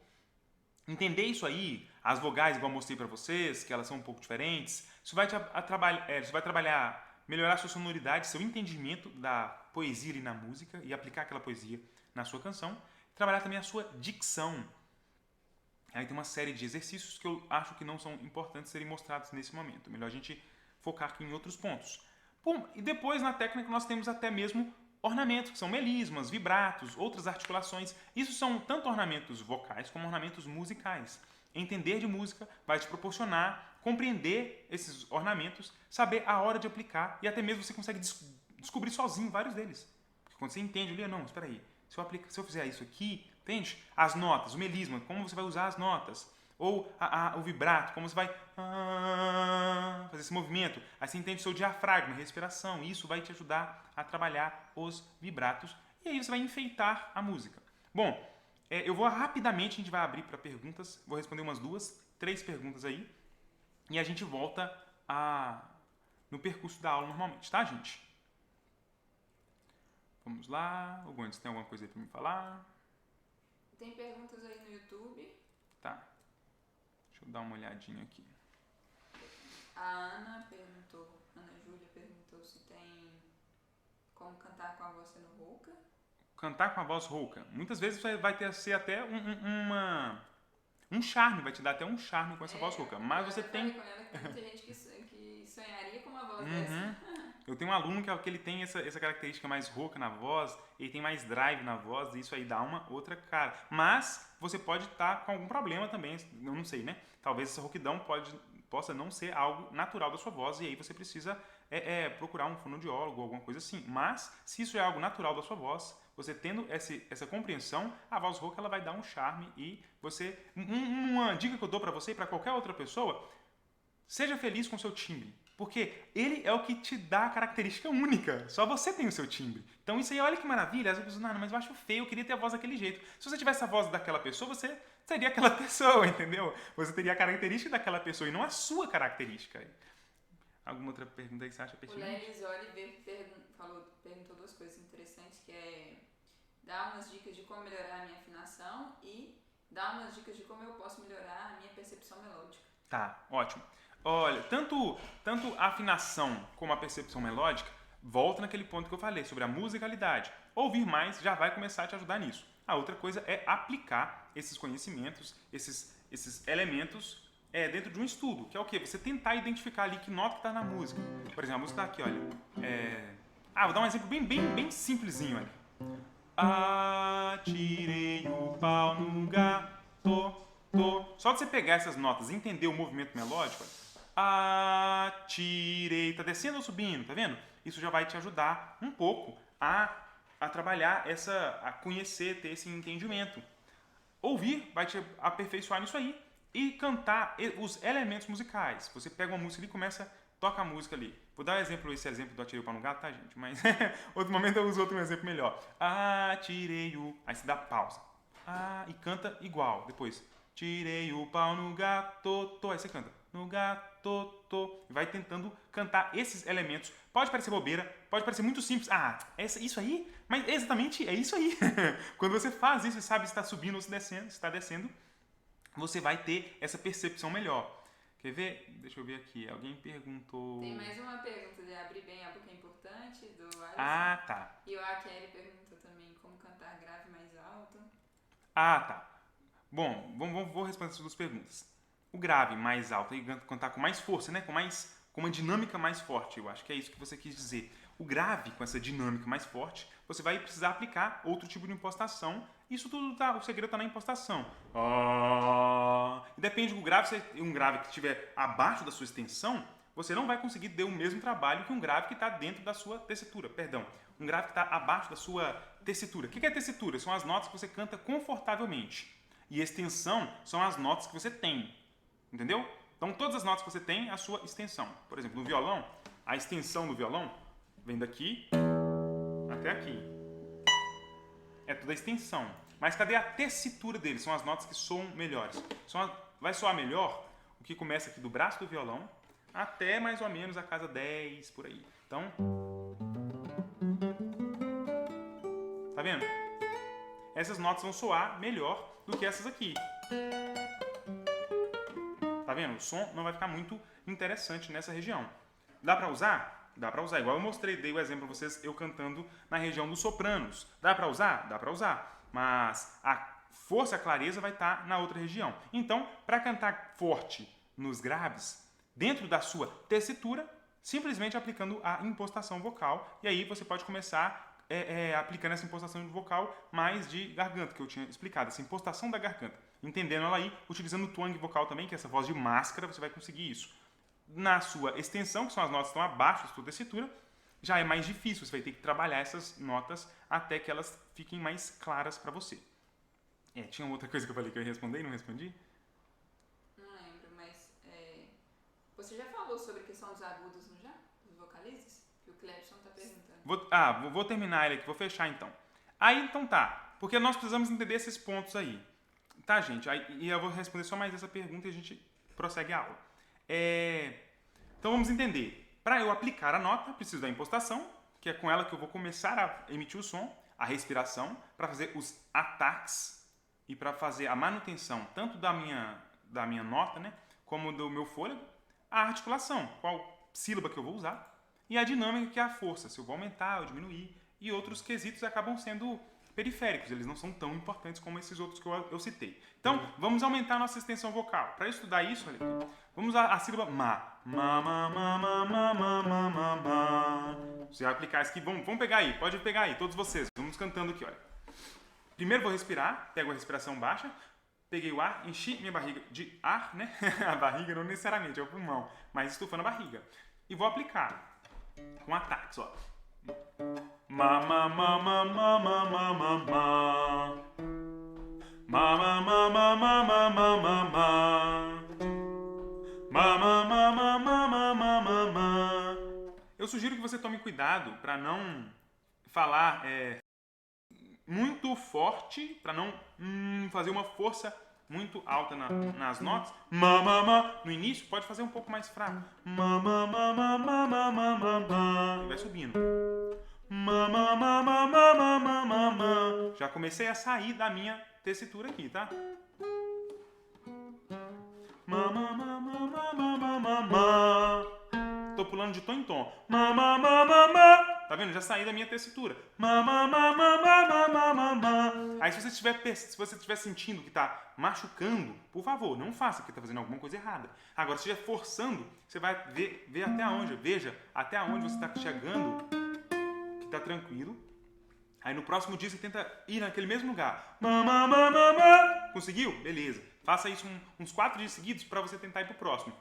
Entender isso aí, as vogais, igual eu mostrei pra vocês, que elas são um pouco diferentes. Isso vai trabalhar, melhorar a sua sonoridade, seu entendimento da poesia ali na música e aplicar aquela poesia na sua canção. Trabalhar também a sua dicção. Aí tem uma série de exercícios que eu acho que não são importantes serem mostrados nesse momento. Melhor a gente focar aqui em outros pontos. Bom, e depois na técnica nós temos até mesmo ornamentos, que são melismas, vibratos, outras articulações. Isso são tanto ornamentos vocais como ornamentos musicais. Entender de música vai te proporcionar compreender esses ornamentos, saber a hora de aplicar e até mesmo você consegue descobrir sozinho vários deles. Porque quando você entende, olha, não, espera aí, se eu fizer isso aqui, entende? As notas, o melisma, como você vai usar as notas. Ou o vibrato, como você vai fazer esse movimento. Aí você entende o seu diafragma, respiração. Isso vai te ajudar a trabalhar os vibratos. E aí você vai enfeitar a música. Bom, eu vou rapidamente, a gente vai abrir para perguntas. Vou responder umas 2, 3 perguntas aí. E a gente volta no percurso da aula normalmente, tá, gente? Vamos lá. O Gondes, tem alguma coisa aí para me falar? Tem perguntas aí no YouTube. Tá. Deixa eu dar uma olhadinha aqui. A Ana Júlia perguntou se tem como cantar com a voz sendo rouca. Cantar com a voz rouca. Muitas vezes vai ser até um charme, vai te dar até um charme com essa voz rouca. Mas você tem... Com ela que muita gente que sonharia com uma voz dessa. Eu tenho um aluno que ele tem essa característica mais rouca na voz, ele tem mais drive na voz, e isso aí dá uma outra cara. Mas você pode estar com algum problema também, eu não sei, né? Talvez essa rouquidão possa não ser algo natural da sua voz, e aí você precisa procurar um fonoaudiólogo ou alguma coisa assim. Mas, se isso é algo natural da sua voz, você tendo essa compreensão, a voz rouca ela vai dar um charme e você... Uma dica que eu dou para você e para qualquer outra pessoa, seja feliz com o seu timbre. Porque ele é o que te dá a característica única. Só você tem o seu timbre. Então isso aí, olha que maravilha. Às vezes eu penso, não, mas eu acho feio, eu queria ter a voz daquele jeito. Se você tivesse a voz daquela pessoa, você seria aquela pessoa, entendeu? Você teria a característica daquela pessoa e não a sua característica. Alguma outra pergunta aí que você acha pertinente? O Lelis Oliver perguntou duas coisas interessantes, que é dar umas dicas de como melhorar a minha afinação e dar umas dicas de como eu posso melhorar a minha percepção melódica. Tá, ótimo. Olha, tanto a afinação como a percepção melódica, volta naquele ponto que eu falei sobre a musicalidade. Ouvir mais já vai começar a te ajudar nisso. A outra coisa é aplicar esses conhecimentos, esses elementos dentro de um estudo, que é o quê? Você tentar identificar ali que nota que está na música. Por exemplo, a música está aqui, olha. Vou dar um exemplo bem simplesinho, olha. Atirei o pau no gato. Só de você pegar essas notas e entender o movimento melódico, atirei, tá descendo ou subindo, tá vendo? Isso já vai te ajudar um pouco a trabalhar a conhecer, ter esse entendimento. Ouvir vai te aperfeiçoar nisso aí e cantar os elementos musicais. Você pega uma música e começa, toca a música ali. Vou dar esse exemplo do atirei o pau no gato, tá, gente? Mas outro momento eu uso outro exemplo melhor. Atirei o... Aí você dá pausa. E canta igual. Depois... Tirei o pau no gato, aí você canta, no gato, vai tentando cantar esses elementos. Pode parecer bobeira, pode parecer muito simples. Isso aí? Mas exatamente é isso aí. Quando você faz isso e sabe se está subindo ou se está descendo, você vai ter essa percepção melhor. Quer ver? Deixa eu ver aqui. Alguém perguntou... Tem mais uma pergunta de abrir bem a boca é importante, do Alisson. Tá. E o Kelly perguntou também como cantar grave mais alto. Tá. Bom, vou responder essas duas perguntas. O grave mais alto e cantar com mais força, né? Com uma dinâmica mais forte. Eu acho que é isso que você quis dizer. O grave, com essa dinâmica mais forte, você vai precisar aplicar outro tipo de impostação. Isso tudo o segredo está na impostação. Depende do grave, se um grave que estiver abaixo da sua extensão, você não vai conseguir ter o mesmo trabalho que um grave que está dentro da sua tessitura. Perdão, um grave que está abaixo da sua tessitura. O que é tessitura? São as notas que você canta confortavelmente. E extensão são as notas que você tem. Entendeu? Então, todas as notas que você tem, a sua extensão. Por exemplo, no violão, a extensão do violão vem daqui até aqui. É toda a extensão. Mas cadê a tessitura dele? São as notas que soam melhores. Vai soar melhor o que começa aqui do braço do violão até mais ou menos a casa 10, por aí. Então, tá vendo? Essas notas vão soar melhor do que essas aqui. Tá vendo? O som não vai ficar muito interessante nessa região. Dá pra usar? Dá pra usar. Igual eu mostrei, dei o exemplo pra vocês, eu cantando na região dos sopranos. Dá pra usar? Dá pra usar. Mas a força, a clareza vai estar na outra região. Então, para cantar forte nos graves, dentro da sua tessitura, simplesmente aplicando a impostação vocal. E aí você pode começar aplicando essa impostação vocal mais de garganta, que eu tinha explicado, essa impostação da garganta. Entendendo ela aí, utilizando o twang vocal também, que é essa voz de máscara, você vai conseguir isso. Na sua extensão, que são as notas que estão abaixo da sua tessitura, já é mais difícil, você vai ter que trabalhar essas notas até que elas fiquem mais claras para você. Tinha outra coisa que eu falei que eu ia responder e não respondi? Não lembro, mas você já falou sobre a questão dos agudos, não já? Dos vocalizes? Que o Clebson está perguntando. Vou terminar ele aqui, vou fechar então. Aí então tá, porque nós precisamos entender esses pontos aí. Tá, gente? E eu vou responder só mais essa pergunta e a gente prossegue a aula. Então vamos entender. Para eu aplicar a nota, preciso da impostação, que é com ela que eu vou começar a emitir o som, a respiração, para fazer os ataques e para fazer a manutenção tanto da minha nota, né, como do meu fôlego, a articulação, qual sílaba que eu vou usar, e a dinâmica, que é a força, se eu vou aumentar ou diminuir, e outros quesitos acabam sendo periféricos, eles não são tão importantes como esses outros que eu citei. Então, vamos aumentar a nossa extensão vocal. Para estudar isso, olha aqui, vamos usar a sílaba ma. Ma, ma, ma, ma, ma, ma, ma, ma. Você vai aplicar isso aqui. Vamos pegar aí, pode pegar aí, todos vocês. Vamos cantando aqui, olha. Primeiro vou respirar, pego a respiração baixa, peguei o ar, enchi minha barriga de ar, né? A barriga não necessariamente é o pulmão, mas estufando a barriga. E vou aplicar com ataques, ó. Ma ma ma ma ma ma ma ma ma. Ma ma ma ma ma ma ma ma ma. Ma ma ma ma ma ma ma ma ma. Eu sugiro que você tome cuidado para não falar muito forte, para não fazer uma força muito alta nas notas. Ma ma ma. No início pode fazer um pouco mais fraco. Ma ma ma ma ma ma ma ma ma. E vai subindo. Ma ma ma ma ma ma ma ma ma. Já comecei a sair da minha tessitura aqui, tá? Ma ma ma ma ma ma ma ma ma. Tô pulando de tom em tom. Ma ma ma ma ma. Tá vendo? Já saí da minha tessitura. Ma ma ma ma ma ma ma ma ma. Aí se você estiver sentindo que tá machucando, por favor, não faça, porque tá fazendo alguma coisa errada. Agora, se estiver forçando, você vai ver até onde. Veja até onde você tá chegando, que tá tranquilo. Aí no próximo dia você tenta ir naquele mesmo lugar. Ma ma ma ma ma. Conseguiu? Beleza. Faça isso uns 4 dias seguidos para você tentar ir pro próximo.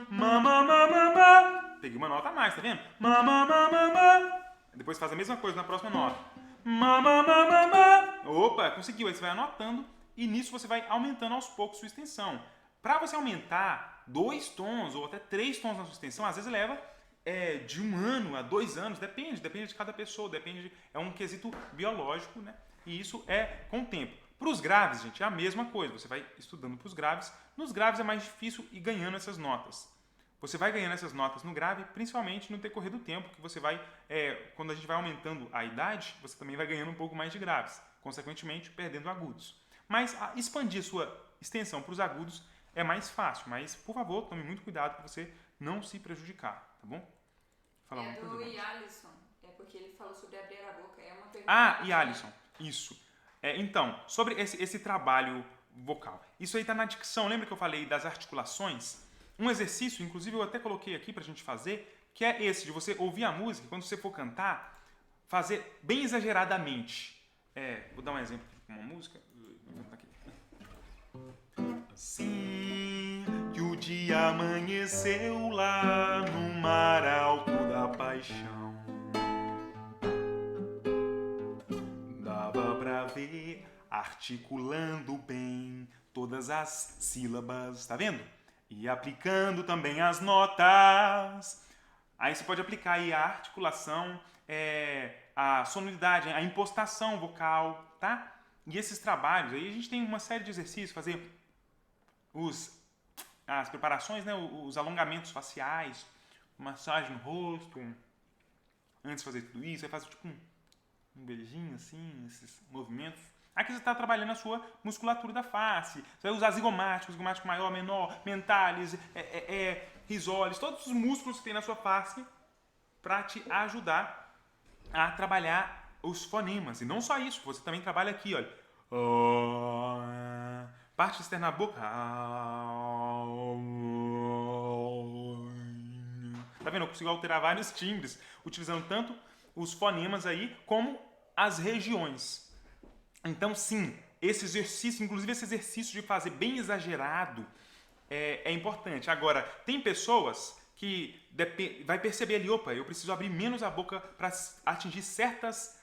Ma ma ma ma ma. Peguei uma nota a mais, tá vendo? Ma ma ma ma ma. Depois faz a mesma coisa na próxima nota. Ma ma ma ma ma. Opa, conseguiu. Aí você vai anotando e nisso você vai aumentando aos poucos sua extensão. Para você aumentar 2 tons ou até 3 tons na sua extensão, às vezes leva de 1 ano a 2 anos, depende de cada pessoa, é um quesito biológico, né? E isso é com o tempo. Para os graves, gente, é a mesma coisa. Você vai estudando para os graves. Nos graves é mais difícil ir ganhando essas notas. Você vai ganhando essas notas no grave, principalmente no decorrer do tempo, que você vai, quando a gente vai aumentando a idade, você também vai ganhando um pouco mais de graves, consequentemente perdendo agudos. Mas expandir sua extensão para os agudos é mais fácil, mas, por favor, tome muito cuidado para você não se prejudicar, tá bom? Falar uma coisa, Alisson, porque ele falou sobre abrir a boca, é uma pergunta... E Alisson, isso. Então, sobre esse trabalho vocal. Isso aí está na dicção, lembra que eu falei das articulações? Um exercício, inclusive eu até coloquei aqui pra gente fazer, que é esse, de você ouvir a música, quando você for cantar, fazer bem exageradamente. Vou dar um exemplo aqui com uma música. Vou cantar aqui. Sim, que o dia amanheceu lá no mar alto da paixão. Dava pra ver, articulando bem todas as sílabas, tá vendo? E aplicando também as notas. Aí você pode aplicar aí a articulação, a sonoridade, a impostação vocal, tá? E esses trabalhos aí, a gente tem uma série de exercícios, fazer as preparações, né? Os alongamentos faciais, massagem no rosto. Antes de fazer tudo isso, aí faz tipo um beijinho assim, esses movimentos. Aqui você está trabalhando a sua musculatura da face. Você vai usar zigomático maior, menor, mentalis, risoles, todos os músculos que tem na sua face para te ajudar a trabalhar os fonemas. E não só isso, você também trabalha aqui, olha. Parte externa da boca. Tá vendo? Eu consigo alterar vários timbres utilizando tanto os fonemas aí como as regiões. Então, sim, esse exercício, inclusive esse exercício de fazer bem exagerado, é importante. Agora, tem pessoas que vai perceber ali, opa, eu preciso abrir menos a boca para atingir certas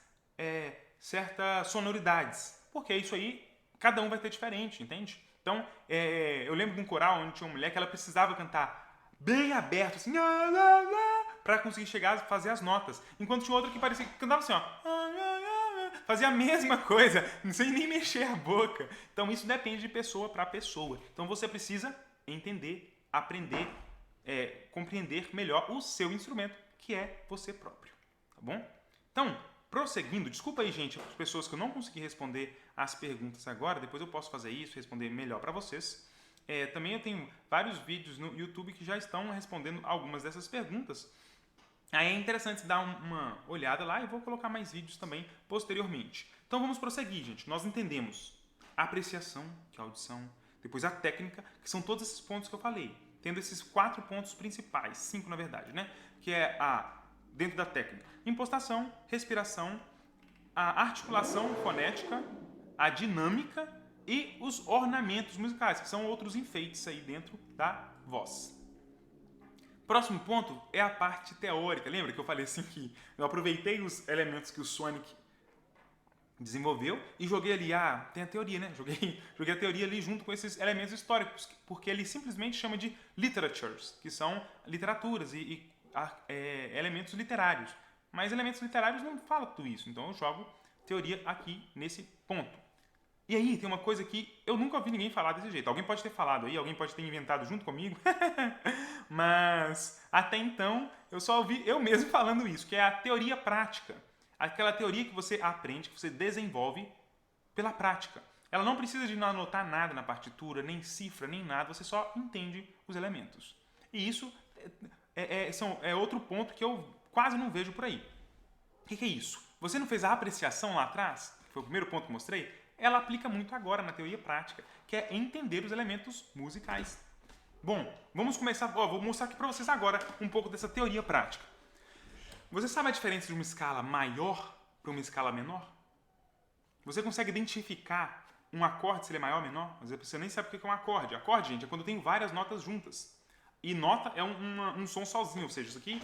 sonoridades. Porque isso aí, cada um vai ter diferente, entende? Então, eu lembro de um coral onde tinha uma mulher que ela precisava cantar bem aberto, assim, para conseguir chegar a fazer as notas. Enquanto tinha outra que parecia que cantava assim, ó. Fazia a mesma coisa, sem nem mexer a boca. Então isso depende de pessoa para pessoa. Então você precisa entender, aprender, compreender melhor o seu instrumento, que é você próprio. Tá bom? Então, prosseguindo, desculpa aí, gente, as pessoas que eu não consegui responder as perguntas agora, depois eu posso fazer isso, responder melhor para vocês. Também eu tenho vários vídeos no YouTube que já estão respondendo algumas dessas perguntas. Aí é interessante dar uma olhada lá e vou colocar mais vídeos também posteriormente. Então vamos prosseguir, gente. Nós entendemos a apreciação, que é a audição, depois a técnica, que são todos esses pontos que eu falei. Tendo esses 4 pontos principais, 5 na verdade, né? Que é a dentro da técnica? Impostação, respiração, a articulação fonética, a dinâmica e os ornamentos musicais, que são outros enfeites aí dentro da voz. Próximo ponto é a parte teórica. Lembra que eu falei assim que eu aproveitei os elementos que o Sonic desenvolveu e joguei ali, tem a teoria, né? Joguei a teoria ali junto com esses elementos históricos, porque ele simplesmente chama de literatures, que são literaturas e elementos literários. Mas elementos literários não falam tudo isso, então eu jogo teoria aqui nesse ponto. E aí tem uma coisa que eu nunca ouvi ninguém falar desse jeito. Alguém pode ter falado aí, alguém pode ter inventado junto comigo, mas até então eu só ouvi eu mesmo falando isso, que é a teoria prática. Aquela teoria que você aprende, que você desenvolve pela prática. Ela não precisa de anotar nada na partitura, nem cifra, nem nada, você só entende os elementos. E isso é outro ponto que eu quase não vejo por aí. O que é isso? Você não fez a apreciação lá atrás? Que foi o primeiro ponto que eu mostrei? Ela aplica muito agora na teoria prática, que é entender os elementos musicais. Bom, vamos começar. Vou mostrar aqui para vocês agora um pouco dessa teoria prática. Você sabe a diferença de uma escala maior para uma escala menor? Você consegue identificar um acorde se ele é maior ou menor? Mas você nem sabe o que é um acorde. Acorde, gente, é quando tem várias notas juntas. E nota é um som sozinho, ou seja, isso aqui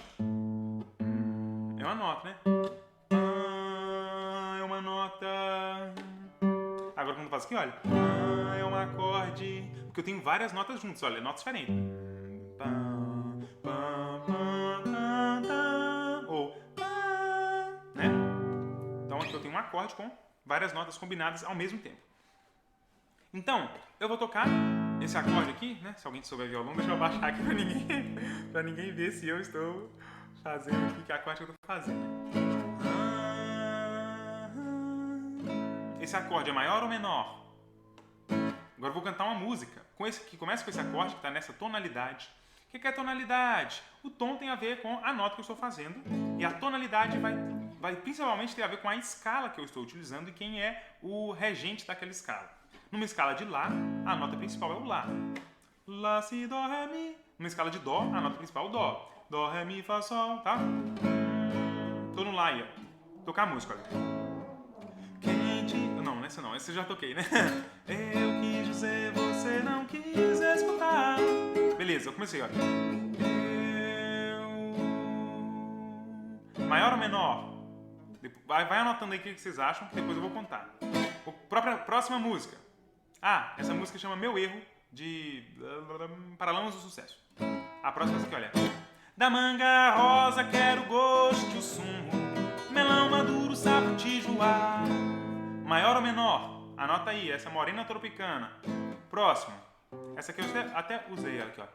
é uma nota, né? É uma nota. Agora quando eu faço aqui, olha, é um acorde, porque eu tenho várias notas juntas, olha, notas diferentes. Ou, né? Então aqui eu tenho um acorde com várias notas combinadas ao mesmo tempo. Então, eu vou tocar esse acorde aqui, né? Se alguém souber violão, deixa eu abaixar aqui pra ninguém ver se eu estou fazendo aqui que acorde que eu estou fazendo. Esse acorde é maior ou menor? Agora eu vou cantar uma música que começa com esse acorde que está nessa tonalidade. O que é tonalidade? O tom tem a ver com a nota que eu estou fazendo e a tonalidade vai principalmente ter a ver com a escala que eu estou utilizando e quem é o regente daquela escala. Numa escala de Lá, a nota principal é o Lá. Lá, Si, Dó, Ré, Mi. Numa escala de Dó, a nota principal é o Dó. Dó, Ré, Mi, Fá, Sol, tá? Tô no Lá aí, ó. Tocar a música, olha. Não, essa não, essa eu já toquei, né? Eu quis dizer, você não quis escutar. Beleza, eu comecei, olha. Maior ou menor? Vai anotando aí o que vocês acham, que depois eu vou contar. Próxima música. Essa música chama Meu Erro, de Paralamas do Sucesso. A próxima aqui, olha. Da manga rosa quero gosto, sumo, melão maduro, sapo, tijuá. Maior ou menor? Anota aí, essa é morena tropicana. Próximo. Essa aqui eu até usei ela aqui, ó.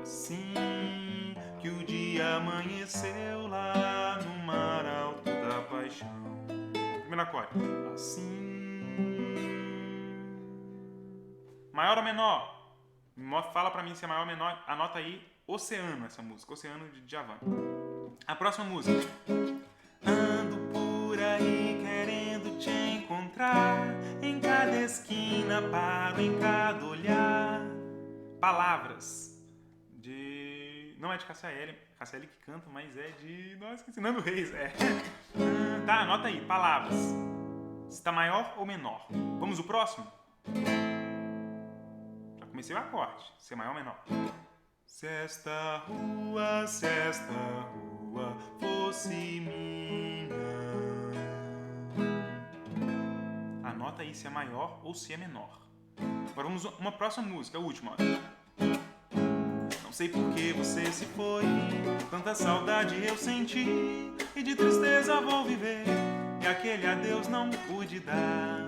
Assim que o dia amanheceu lá no mar alto da paixão. Primeiro acorde. Assim. Maior ou menor? Fala pra mim se é maior ou menor. Anota aí, Oceano, essa música. Oceano de Djavan. A próxima música. Ando por aí querendo te encontrar, em cada esquina paro, em cada olhar. Palavras de... Não é de Cássia Eller que canta, mas é de... Nossa, esqueci, Nando Reis, Tá, anota aí, palavras. Se tá maior ou menor. Vamos ao próximo? Já comecei o acorde. Se é maior ou menor. Se esta rua fosse minha. Anota aí se é maior ou se é menor. Agora vamos a uma próxima música, a última. Não sei por que você se foi, tanta saudade eu senti, e de tristeza vou viver, e aquele adeus não pude dar.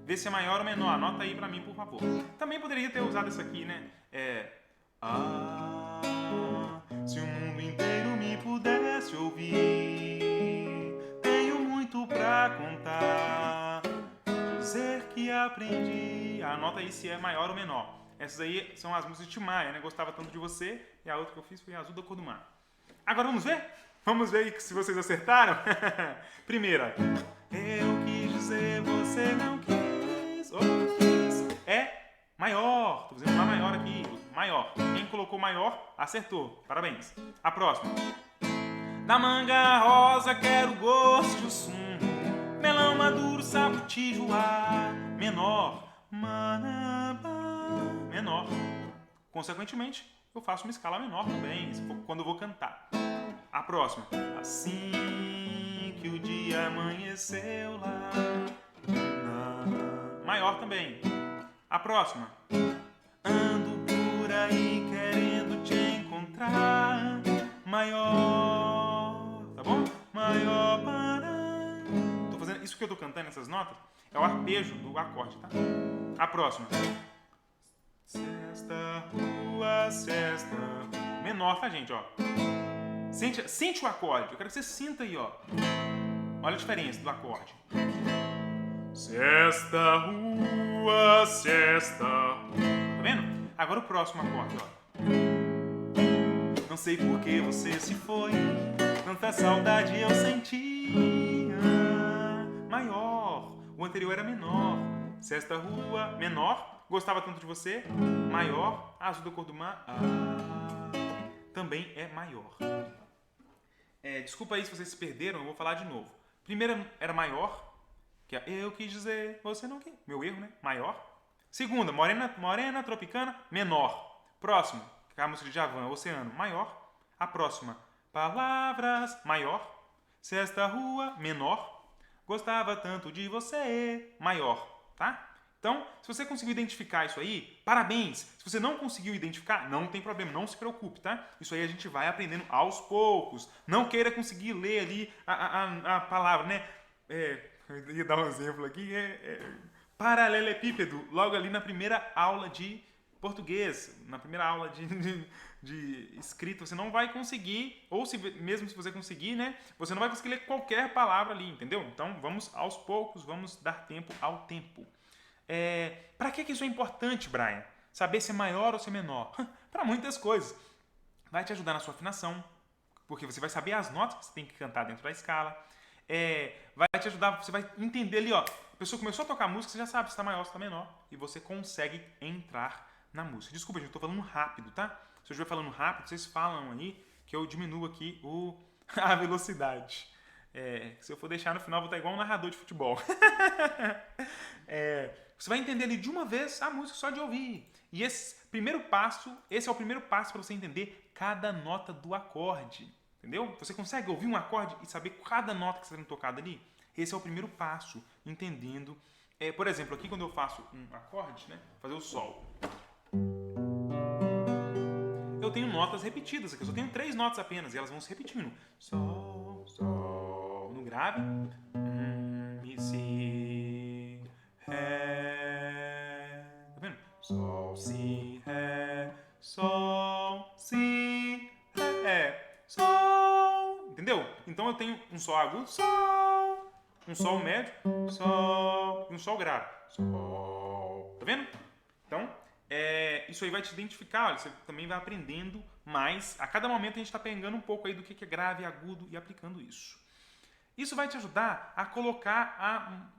Vê se é maior ou menor, anota aí pra mim, por favor. Também poderia ter usado isso aqui, né? Se o mundo inteiro me pudesse ouvir, tenho muito pra contar, dizer que aprendi. Anota aí se é maior ou menor. Essas aí são as músicas de Tim Maia, né? Gostava tanto de você. E a outra que eu fiz foi Azul da Cor do Mar. Agora vamos ver? Vamos ver aí se vocês acertaram? Primeira. Eu quis dizer, você não quis. É maior. Tô dizendo uma maior aqui. Maior. Quem colocou maior, acertou. Parabéns. A próxima. Da manga rosa quero gosto de sumo, melão maduro, sabuti, joá, menor, menor. Consequentemente, eu faço uma escala menor também, quando eu vou cantar. A próxima. Assim que o dia amanheceu lá. Maior também. A próxima. Ando por aí querendo te encontrar. Maior. Tá bom? Maior. Tô fazendo isso que eu tô cantando, essas notas, é o arpejo do acorde, tá? A próxima. Sexta rua, sexta. Menor, tá, gente, ó. Sente o acorde. Eu quero que você sinta aí, ó. Olha a diferença do acorde. Sexta rua, sexta. Tá vendo? Agora o próximo acorde, ó. Não sei por que você se foi, tanta saudade eu sentia. Maior. O anterior era menor. Sexta rua, menor. Gostava tanto de você. Maior. Azul da cor do mar. Também é maior. Desculpa aí se vocês se perderam, eu vou falar de novo. Primeira era maior, que é eu quis dizer, você não quis. Meu erro, né? Maior. Segunda, morena, tropicana, menor. Próximo, que é a música de Djavan, Oceano, maior. A próxima, palavras, maior. Sexta rua, menor. Gostava tanto de você, maior, tá? Então, se você conseguiu identificar isso aí, parabéns! Se você não conseguiu identificar, não tem problema, não se preocupe, tá? Isso aí a gente vai aprendendo aos poucos. Não queira conseguir ler ali a palavra, né? Eu ia dar um exemplo aqui, paralelepípedo, logo ali na primeira aula de português, na primeira aula de escrita, você não vai conseguir, ou mesmo se você conseguir, né? Você não vai conseguir ler qualquer palavra ali, entendeu? Então, vamos aos poucos, vamos dar tempo ao tempo. Para que isso é importante, Brian? Saber se é maior ou se é menor? Para muitas coisas. Vai te ajudar na sua afinação, porque você vai saber as notas que você tem que cantar dentro da escala. Vai te ajudar, você vai entender ali, ó, a pessoa começou a tocar música, você já sabe se está maior ou se está menor, e você consegue entrar na música. Desculpa, gente, eu estou falando rápido, tá? Se eu estiver falando rápido, vocês falam aí que eu diminuo aqui a velocidade. Se eu for deixar no final, eu vou estar igual um narrador de futebol. Você vai entender ali de uma vez a música só de ouvir. E esse é o primeiro passo para você entender cada nota do acorde. Entendeu? Você consegue ouvir um acorde e saber cada nota que está sendo tocada ali? Esse é o primeiro passo, entendendo. Por exemplo, aqui quando eu faço um acorde, né? Fazer o sol. Eu tenho notas repetidas aqui. Eu só tenho 3 notas apenas e elas vão se repetindo. Sol, sol, no grave. Mi, si, ré. Tá vendo? Sol, si, ré. Sol, si, ré. Sol. Entendeu? Então eu tenho um sol agudo, sol. Um sol médio, sol. E um sol grave, sol. Tá vendo? Então, isso aí vai te identificar. Olha, você também vai aprendendo mais. A cada momento a gente está pegando um pouco aí do que é grave e agudo e aplicando isso. Isso vai te ajudar a colocar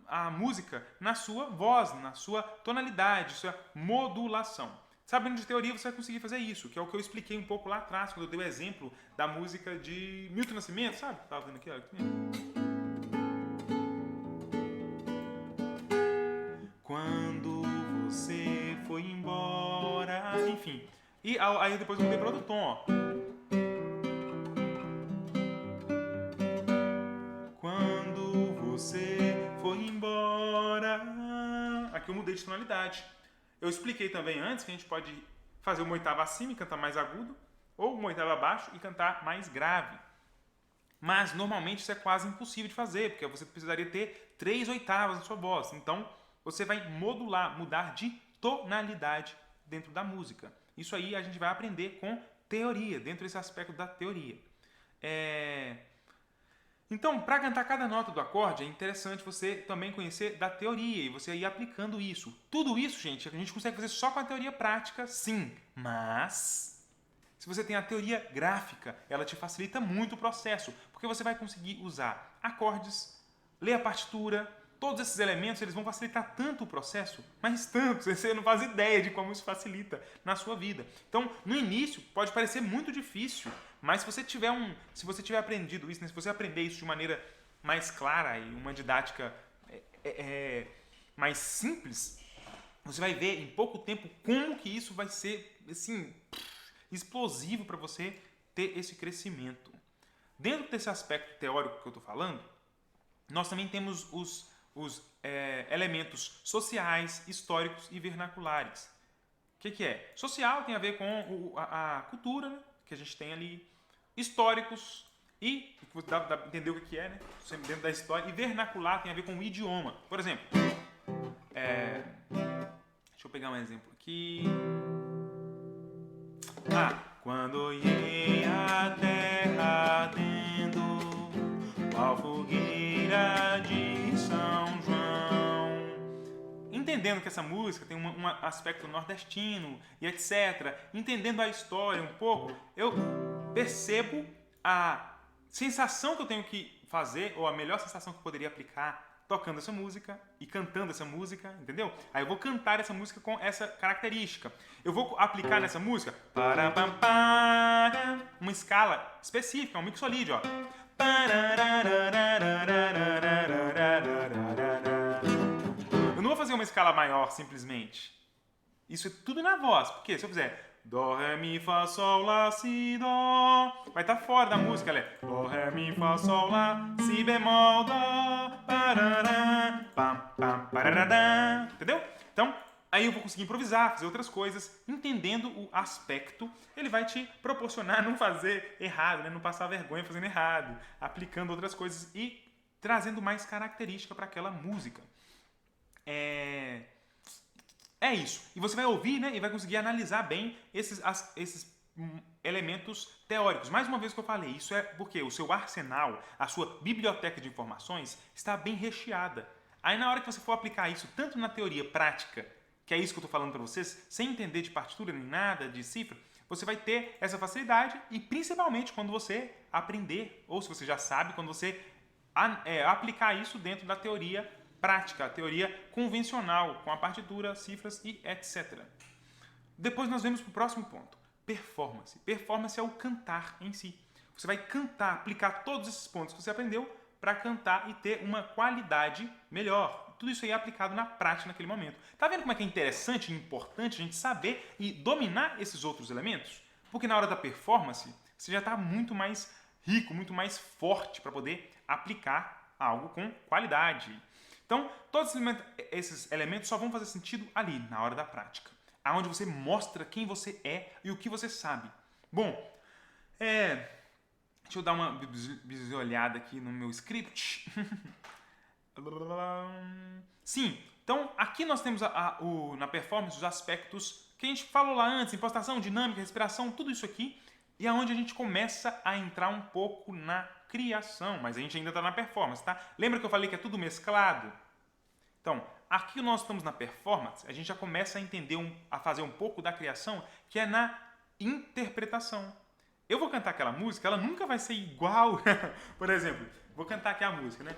a música na sua voz, na sua tonalidade, sua modulação. Sabendo de teoria, você vai conseguir fazer isso, que é o que eu expliquei um pouco lá atrás, quando eu dei o exemplo da música de Milton Nascimento, sabe? Tava vendo aqui, olha. Quando você foi embora, enfim. E aí depois eu mudei para outro tom, ó. Quando você foi embora. Aqui eu mudei de tonalidade. Eu expliquei também antes que a gente pode fazer uma oitava acima e cantar mais agudo, ou uma oitava abaixo e cantar mais grave. Mas normalmente isso é quase impossível de fazer, porque você precisaria ter 3 oitavas na sua voz. Então você vai mudar de tonalidade dentro da música. Isso aí a gente vai aprender com teoria, dentro desse aspecto da teoria. Então, para cantar cada nota do acorde, é interessante você também conhecer da teoria e você ir aplicando isso. Tudo isso, gente, a gente consegue fazer só com a teoria prática, sim. Mas, se você tem a teoria gráfica, ela te facilita muito o processo, porque você vai conseguir usar acordes, ler a partitura, todos esses elementos, eles vão facilitar tanto o processo, mas tanto, você não faz ideia de como isso facilita na sua vida. Então, no início, pode parecer muito difícil, Mas se você tiver aprendido isso, né, se você aprender isso de maneira mais clara e uma didática mais simples, você vai ver em pouco tempo como que isso vai ser assim, explosivo para você ter esse crescimento. Dentro desse aspecto teórico que eu estou falando, nós também temos os elementos sociais, históricos e vernaculares. O que é? Social tem a ver com a cultura, né, que a gente tem ali, históricos e dá para entender o que é, né? Sempre dentro da história. E vernacular tem a ver com o idioma. Por exemplo, deixa eu pegar um exemplo aqui. Quando olhei a terra ardendo, qual fogueira de São João. Entendendo que essa música tem um aspecto nordestino e etc., entendendo a história um pouco, eu percebo a sensação que eu tenho que fazer, ou a melhor sensação que eu poderia aplicar tocando essa música e cantando essa música, entendeu? Aí eu vou cantar essa música com essa característica. Eu vou aplicar nessa música uma escala específica, um mixolídio, ó. Eu não vou fazer uma escala maior simplesmente. Isso é tudo na voz. Porque se eu fizer Dó, Ré, Mi, Fá, Sol, Lá, Si, Dó, vai estar fora da música, ela é Dó, Ré, Mi, Fá, Sol, Lá, Si, bemol, Dó, parará, pam, pam, parará, entendeu? Então, aí eu vou conseguir improvisar, fazer outras coisas, entendendo o aspecto. Ele vai te proporcionar não fazer errado, né? Não passar vergonha fazendo errado, aplicando outras coisas e trazendo mais característica para aquela música. É isso. E você vai ouvir, né, e vai conseguir analisar bem esses elementos teóricos. Mais uma vez que eu falei, isso é porque o seu arsenal, a sua biblioteca de informações está bem recheada. Aí na hora que você for aplicar isso, tanto na teoria prática, que é isso que eu estou falando para vocês, sem entender de partitura nem nada, de cifra, você vai ter essa facilidade e principalmente quando você aprender, ou se você já sabe, quando você aplicar isso dentro da teoria prática, a teoria convencional, com a partitura, cifras e etc. Depois nós vamos para o próximo ponto, performance. Performance é o cantar em si. Você vai cantar, aplicar todos esses pontos que você aprendeu para cantar e ter uma qualidade melhor. Tudo isso aí é aplicado na prática naquele momento. Tá vendo como é que é interessante e importante a gente saber e dominar esses outros elementos? Porque na hora da performance, você já está muito mais rico, muito mais forte para poder aplicar algo com qualidade. Então, todos esses elementos só vão fazer sentido ali, na hora da prática. Onde você mostra quem você é e o que você sabe. Bom, deixa eu dar uma olhada aqui no meu script. Sim, então aqui nós temos na performance os aspectos que a gente falou lá antes, impostação, dinâmica, respiração, tudo isso aqui. E é onde a gente começa a entrar um pouco na criação, mas a gente ainda está na performance, tá? Lembra que eu falei que é tudo mesclado? Então, aqui nós estamos na performance, a gente já começa a entender, a fazer um pouco da criação, que é na interpretação. Eu vou cantar aquela música, ela nunca vai ser igual. Por exemplo, vou cantar aqui a música, né?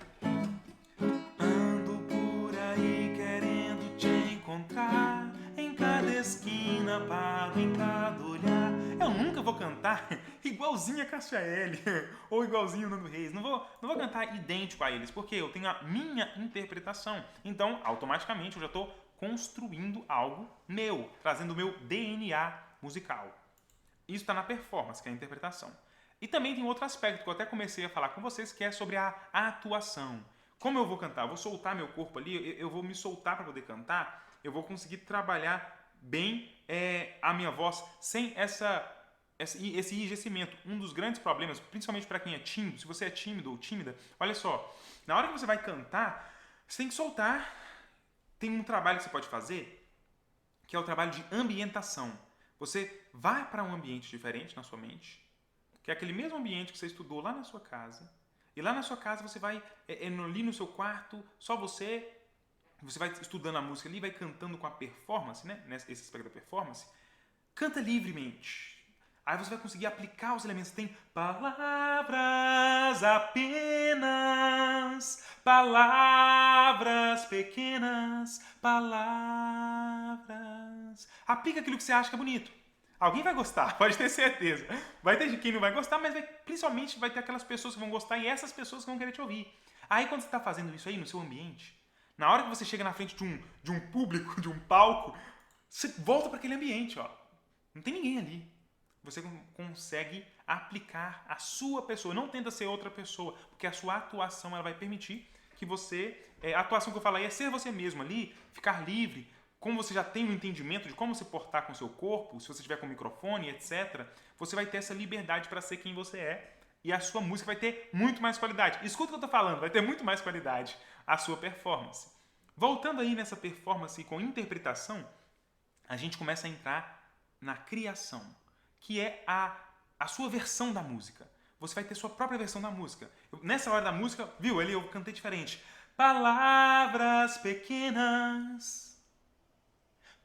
Ando por aí querendo te encontrar, em cada esquina paro, em cada olhar. Eu nunca vou cantar igualzinho a Cássia Eller ou igualzinho o Nando Reis. Não vou cantar idêntico a eles, porque eu tenho a minha interpretação. Então, automaticamente, eu já estou construindo algo meu, trazendo o meu DNA musical. Isso está na performance, que é a interpretação. E também tem outro aspecto que eu até comecei a falar com vocês, que é sobre a atuação. Como eu vou cantar? Eu vou soltar meu corpo ali, eu vou me soltar para poder cantar, eu vou conseguir trabalhar bem a minha voz sem esse enrijecimento. Um dos grandes problemas, principalmente para quem é tímido, se você é tímido ou tímida, olha só, na hora que você vai cantar, você tem que soltar. Tem um trabalho que você pode fazer, que é o trabalho de ambientação. Você vai para um ambiente diferente na sua mente, que é aquele mesmo ambiente que você estudou lá na sua casa, e lá na sua casa você vai, ali no seu quarto, só você vai estudando a música ali, vai cantando com a performance, né? Esse aspecto da performance. Canta livremente. Aí você vai conseguir aplicar os elementos. Tem palavras apenas, palavras pequenas, palavras. Aplica aquilo que você acha que é bonito. Alguém vai gostar, pode ter certeza. Vai ter quem não vai gostar, mas principalmente vai ter aquelas pessoas que vão gostar e essas pessoas que vão querer te ouvir. Aí quando você está fazendo isso aí no seu ambiente, na hora que você chega na frente de um público, de um palco, você volta para aquele ambiente, ó. Não tem ninguém ali. Você consegue aplicar a sua pessoa. Não tenta ser outra pessoa, porque a sua atuação ela vai permitir que você... a atuação que eu falo aí é ser você mesmo ali, ficar livre. Como você já tem um entendimento de como se portar com o seu corpo, se você tiver com microfone, etc., você vai ter essa liberdade para ser quem você é e a sua música vai ter muito mais qualidade. Escuta o que eu estou falando, vai ter muito mais qualidade a sua performance. Voltando aí nessa performance com interpretação, a gente começa a entrar na criação, que é a sua versão da música. Você vai ter sua própria versão da música. Nessa hora da música, viu, ali eu cantei diferente. Palavras pequenas...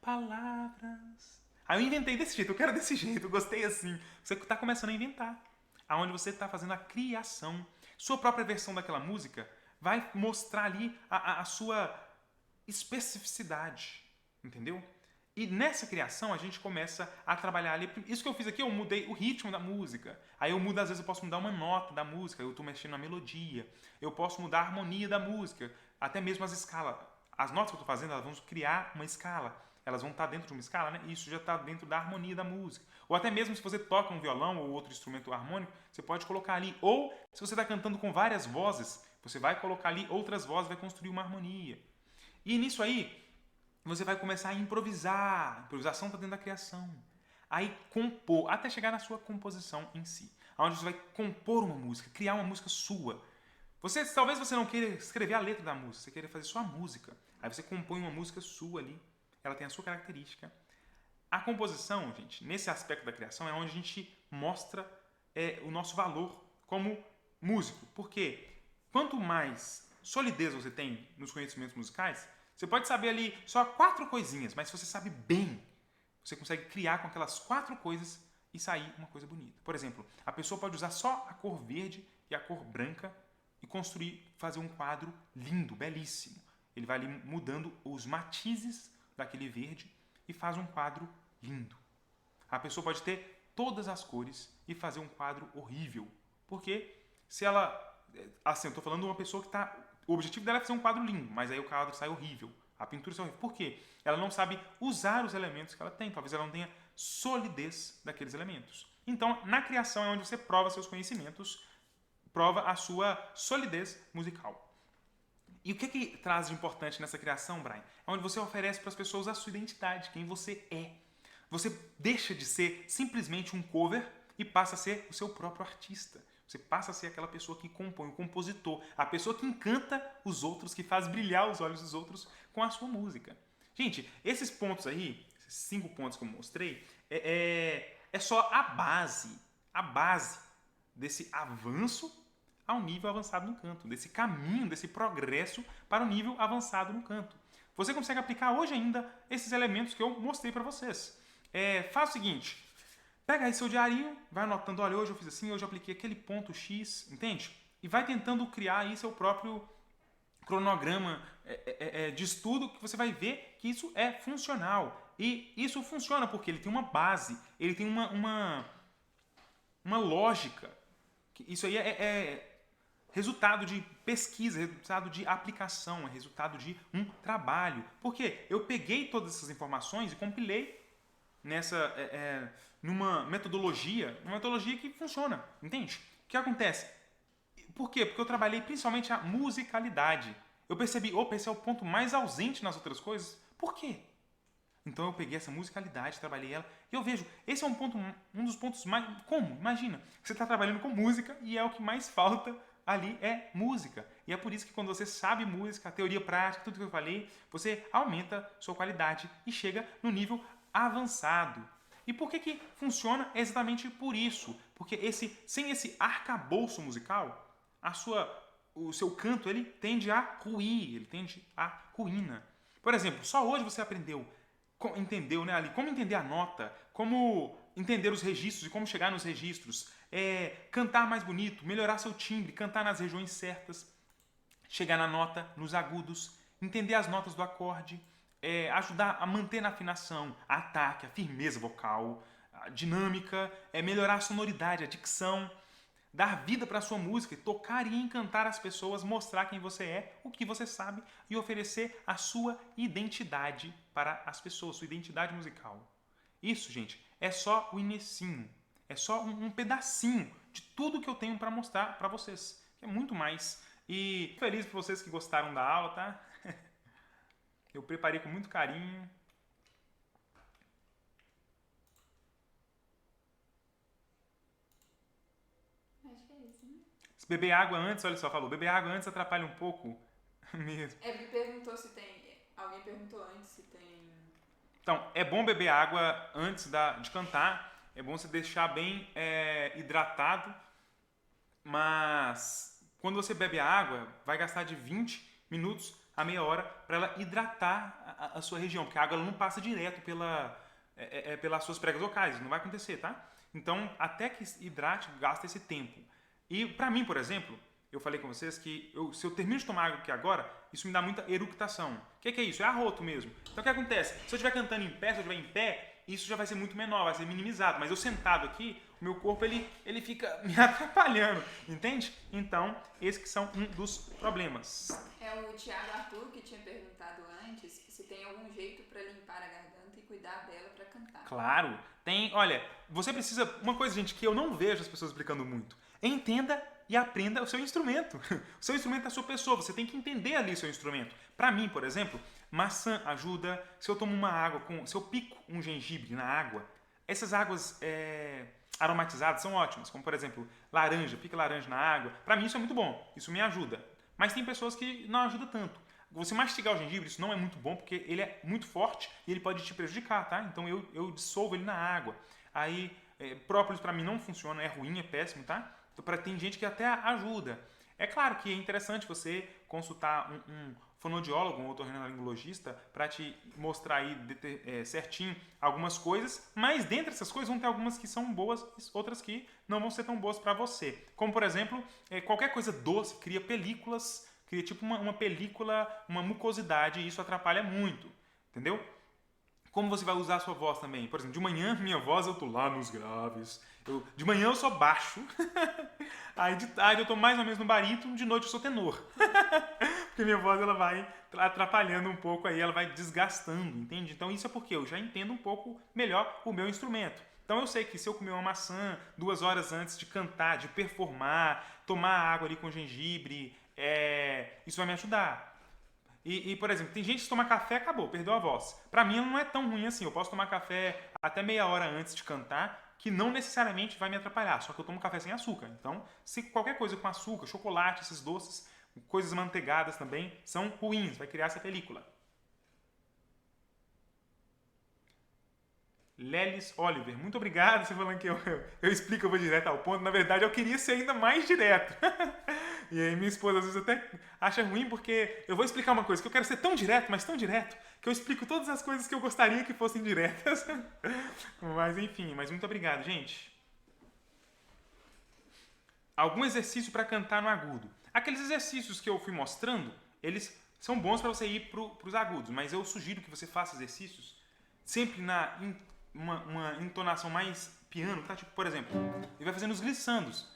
Palavras. Aí eu inventei desse jeito, eu quero desse jeito, eu gostei assim. Você está começando a inventar. Aonde você está fazendo a criação. Sua própria versão daquela música vai mostrar ali a sua especificidade. Entendeu? E nessa criação a gente começa a trabalhar ali. Isso que eu fiz aqui, eu mudei o ritmo da música. Aí eu mudo, às vezes eu posso mudar uma nota da música, eu estou mexendo na melodia. Eu posso mudar a harmonia da música, até mesmo as escalas. As notas que eu estou fazendo, elas vão criar uma escala. Elas vão estar dentro de uma escala, né? E isso já está dentro da harmonia da música. Ou até mesmo se você toca um violão ou outro instrumento harmônico, você pode colocar ali. Ou se você está cantando com várias vozes, você vai colocar ali outras vozes, vai construir uma harmonia. E nisso aí, você vai começar a improvisar. A improvisação está dentro da criação. Aí compor, até chegar na sua composição em si. Onde você vai compor uma música, criar uma música sua. Talvez você não queira escrever a letra da música, você queira fazer só a música. Aí você compõe uma música sua ali. Ela tem a sua característica. A composição, gente, nesse aspecto da criação, é onde a gente mostra o nosso valor como músico. Porque quanto mais solidez você tem nos conhecimentos musicais, você pode saber ali só 4 coisinhas, mas se você sabe bem, você consegue criar com aquelas 4 coisas e sair uma coisa bonita. Por exemplo, a pessoa pode usar só a cor verde e a cor branca e fazer um quadro lindo, belíssimo. Ele vai ali mudando os matizes daquele verde e faz um quadro lindo. A pessoa pode ter todas as cores e fazer um quadro horrível. Porque se ela... Assim, eu estou falando de uma pessoa que está... O objetivo dela é fazer um quadro lindo, mas aí o quadro sai horrível. A pintura sai horrível. Por quê? Ela não sabe usar os elementos que ela tem. Talvez ela não tenha solidez daqueles elementos. Então, na criação é onde você prova seus conhecimentos, prova a sua solidez musical. E o que traz de importante nessa criação, Brian? É onde você oferece para as pessoas a sua identidade, quem você é. Você deixa de ser simplesmente um cover e passa a ser o seu próprio artista. Você passa a ser aquela pessoa que compõe, o compositor, a pessoa que encanta os outros, que faz brilhar os olhos dos outros com a sua música. Gente, esses pontos aí, esses 5 pontos que eu mostrei, é só a base desse avanço ao nível avançado no canto, desse caminho, desse progresso para o nível avançado no canto. Você consegue aplicar hoje ainda esses elementos que eu mostrei para vocês. Faz o seguinte, pega aí seu diarinho, vai anotando, olha, hoje eu fiz assim, hoje eu apliquei aquele ponto X, entende? E vai tentando criar aí seu próprio cronograma de estudo, que você vai ver que isso é funcional. E isso funciona porque ele tem uma base, ele tem uma lógica. Isso aí é resultado de pesquisa, resultado de aplicação, é resultado de um trabalho. Por quê? Eu peguei todas essas informações e compilei numa metodologia, que funciona, entende? O que acontece? Por quê? Porque eu trabalhei principalmente a musicalidade. Eu percebi, esse é o ponto mais ausente nas outras coisas. Por quê? Então eu peguei essa musicalidade, trabalhei ela, e eu vejo, esse é um dos pontos mais... Como? Imagina, você está trabalhando com música e é o que mais falta ali é música. E é por isso que quando você sabe música, a teoria prática, tudo que eu falei, você aumenta sua qualidade e chega no nível avançado. E por que funciona? É exatamente por isso. Porque sem esse arcabouço musical, o seu canto ele tende a ruir, ele tende a ruína. Por exemplo, só hoje você entendeu, né, ali, como entender a nota, como entender os registros e como chegar nos registros, cantar mais bonito, melhorar seu timbre, cantar nas regiões certas, chegar na nota, nos agudos, entender as notas do acorde, ajudar a manter na afinação, ataque, a firmeza vocal, a dinâmica, melhorar a sonoridade, a dicção, dar vida para a sua música, tocar e encantar as pessoas, mostrar quem você é, o que você sabe e oferecer a sua identidade para as pessoas, sua identidade musical. Isso, gente, é só o inicinho, é só um pedacinho de tudo que eu tenho para mostrar para vocês. É muito mais. E feliz por vocês que gostaram da aula, tá? Eu preparei com muito carinho. Acho que é isso, né? Se beber água antes, olha só, falou, beber água antes atrapalha um pouco mesmo. Ele perguntou se tem... Alguém perguntou antes se tem... Então, é bom beber água antes de cantar, é bom você deixar bem hidratado, mas quando você bebe a água, vai gastar de 20 minutos a meia hora para ela hidratar a sua região, porque a água ela não passa direto pelas suas pregas vocais, não vai acontecer, tá? Então, até que hidrate, gasta esse tempo. E para mim, por exemplo, eu falei com vocês que se eu termino de tomar água aqui agora, isso me dá muita eructação. O que é isso? É arroto mesmo. Então o que acontece? Se eu estiver cantando em pé, se eu estiver em pé, isso já vai ser muito menor, vai ser minimizado. Mas eu sentado aqui, o meu corpo ele fica me atrapalhando, entende? Então, esses que são um dos problemas. É o Thiago Arthur que tinha perguntado antes se tem algum jeito para limpar a garganta e cuidar dela para cantar. Claro, tem. Olha, você precisa. Uma coisa, gente, que eu não vejo as pessoas explicando muito. Entenda e aprenda o seu instrumento. O seu instrumento é a sua pessoa, você tem que entender ali o seu instrumento. Para mim, por exemplo, maçã ajuda. Se eu tomo uma água, se eu pico um gengibre na água, essas águas aromatizadas são ótimas, como por exemplo, laranja, pica laranja na água. Para mim isso é muito bom, isso me ajuda. Mas tem pessoas que não ajuda tanto. Você mastigar o gengibre, isso não é muito bom, porque ele é muito forte e ele pode te prejudicar, tá? Então eu dissolvo ele na água. Aí, própolis para mim não funciona, é ruim, é péssimo, tá? Então, tem gente que até ajuda. É claro que é interessante você consultar um fonoaudiólogo, um otorrinolaringologista, para te mostrar aí certinho algumas coisas, mas dentre essas coisas vão ter algumas que são boas, outras que não vão ser tão boas para você. Como, por exemplo, qualquer coisa doce cria películas, cria tipo uma película, uma mucosidade, e isso atrapalha muito, entendeu? Como você vai usar a sua voz também? Por exemplo, de manhã, minha voz, eu tô lá nos graves. De manhã eu sou baixo. Aí de tarde eu tô mais ou menos no barítono. De noite eu sou tenor. Porque minha voz ela vai atrapalhando um pouco aí, ela vai desgastando, entende? Então isso é porque eu já entendo um pouco melhor o meu instrumento. Então eu sei que se eu comer uma maçã 2 horas antes de cantar, de performar, tomar água ali com gengibre, isso vai me ajudar. E, por exemplo, tem gente que toma café, acabou, perdeu a voz. Pra mim, ela não é tão ruim assim. Eu posso tomar café até meia hora antes de cantar, que não necessariamente vai me atrapalhar. Só que eu tomo café sem açúcar. Então, se qualquer coisa com açúcar, chocolate, esses doces, coisas manteigadas também, são ruins. Vai criar essa película. Lelis Oliver, muito obrigado. Você falando que eu explico, eu vou direto ao ponto. Na verdade, eu queria ser ainda mais direto. E aí minha esposa às vezes até acha ruim porque eu vou explicar uma coisa, que eu quero ser tão direto, mas tão direto, que eu explico todas as coisas que eu gostaria que fossem diretas. Mas enfim, mas muito obrigado, gente. Algum exercício para cantar no agudo. Aqueles exercícios que eu fui mostrando, eles são bons para você ir para os agudos, mas eu sugiro que você faça exercícios sempre uma entonação mais piano, tá? Tipo, por exemplo, ele vai fazendo os glissandos.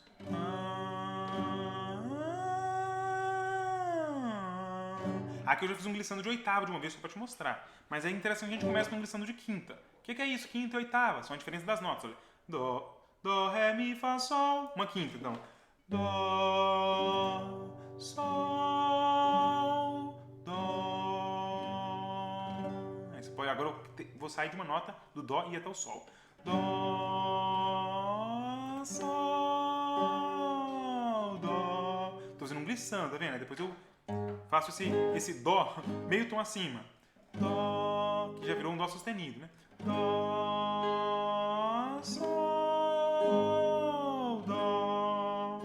Aqui eu já fiz um glissando de oitava de uma vez só pra te mostrar. Mas é interessante a gente começa com um glissando de quinta. O que é isso? Quinta e oitava. São a diferença das notas. Olha. Dó, ré, mi, fá, sol. Uma quinta, então. Dó, sol, dó. Aí você pode, agora eu vou sair de uma nota do dó e ir até o sol. Dó, sol, dó. Tô fazendo um glissando, tá vendo? Aí depois eu faço esse dó meio tom acima. Dó, que já virou um dó sustenido, né? Dó, sol, dó.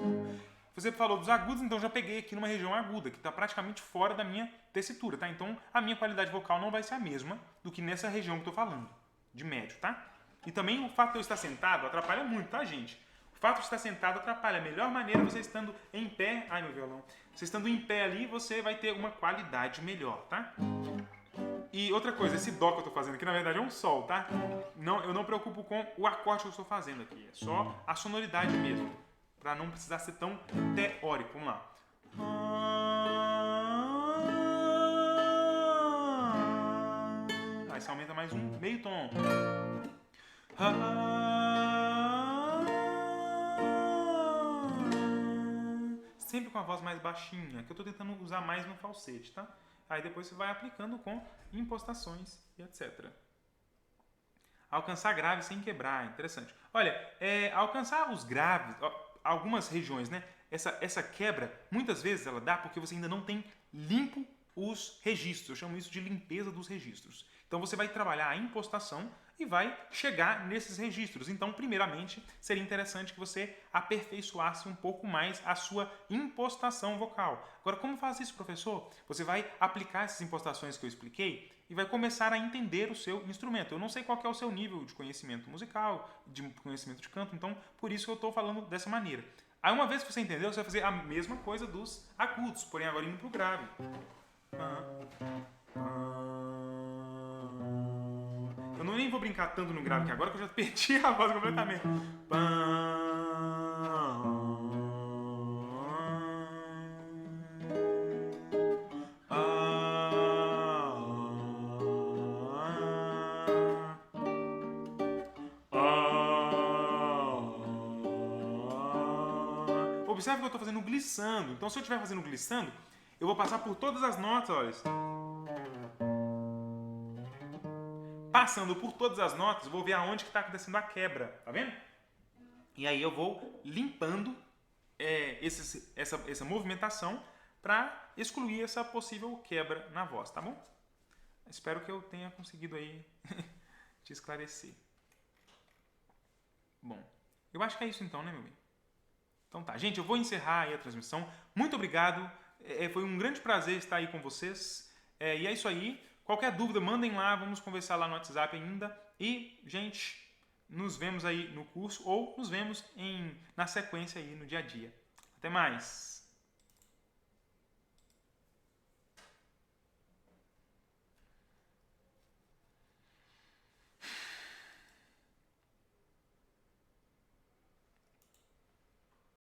Você falou dos agudos, então já peguei aqui numa região aguda, que está praticamente fora da minha tessitura, tá? Então a minha qualidade vocal não vai ser a mesma do que nessa região que eu tô falando, de médio, tá? E também o fato de eu estar sentado atrapalha muito, tá, gente? O fato de estar sentado atrapalha. A melhor maneira é você estando em pé... Ai, meu violão. Você estando em pé ali, você vai ter uma qualidade melhor, tá? E outra coisa, esse dó que eu tô fazendo aqui, na verdade, é um sol, tá? Não, eu não preocupo com o acorde que eu estou fazendo aqui. É só a sonoridade mesmo. Pra não precisar ser tão teórico. Vamos lá. Aí você aumenta mais um meio tom. Sempre com a voz mais baixinha, que eu tô tentando usar mais no falsete, tá? Aí depois você vai aplicando com impostações e etc. Alcançar grave sem quebrar, interessante. Olha, alcançar os graves, algumas regiões, né? Essa quebra, muitas vezes ela dá porque você ainda não tem limpo os registros. Eu chamo isso de limpeza dos registros. Então você vai trabalhar a impostação e vai chegar nesses registros. Então, primeiramente, seria interessante que você aperfeiçoasse um pouco mais a sua impostação vocal. Agora, como faz isso, professor? Você vai aplicar essas impostações que eu expliquei e vai começar a entender o seu instrumento. Eu não sei qual que é o seu nível de conhecimento musical, de conhecimento de canto, então por isso que eu estou falando dessa maneira. Aí, uma vez que você entendeu, você vai fazer a mesma coisa dos agudos, porém agora indo para o grave. Eu nem vou brincar tanto no grave aqui agora, que eu já perdi a voz completamente. Observe que eu estou fazendo glissando. Então, se eu estiver fazendo glissando, eu vou passar por todas as notas, olha. Passando por todas as notas, eu vou ver aonde que está acontecendo a quebra, tá vendo? E aí eu vou limpando essa movimentação para excluir essa possível quebra na voz, tá bom? Espero que eu tenha conseguido aí te esclarecer. Bom, eu acho que é isso então, né, meu bem? Então tá, gente, eu vou encerrar aí a transmissão. Muito obrigado, foi um grande prazer estar aí com vocês. E é isso aí. Qualquer dúvida, mandem lá, vamos conversar lá no WhatsApp ainda. E, gente, nos vemos aí no curso ou nos vemos na sequência aí no dia a dia. Até mais!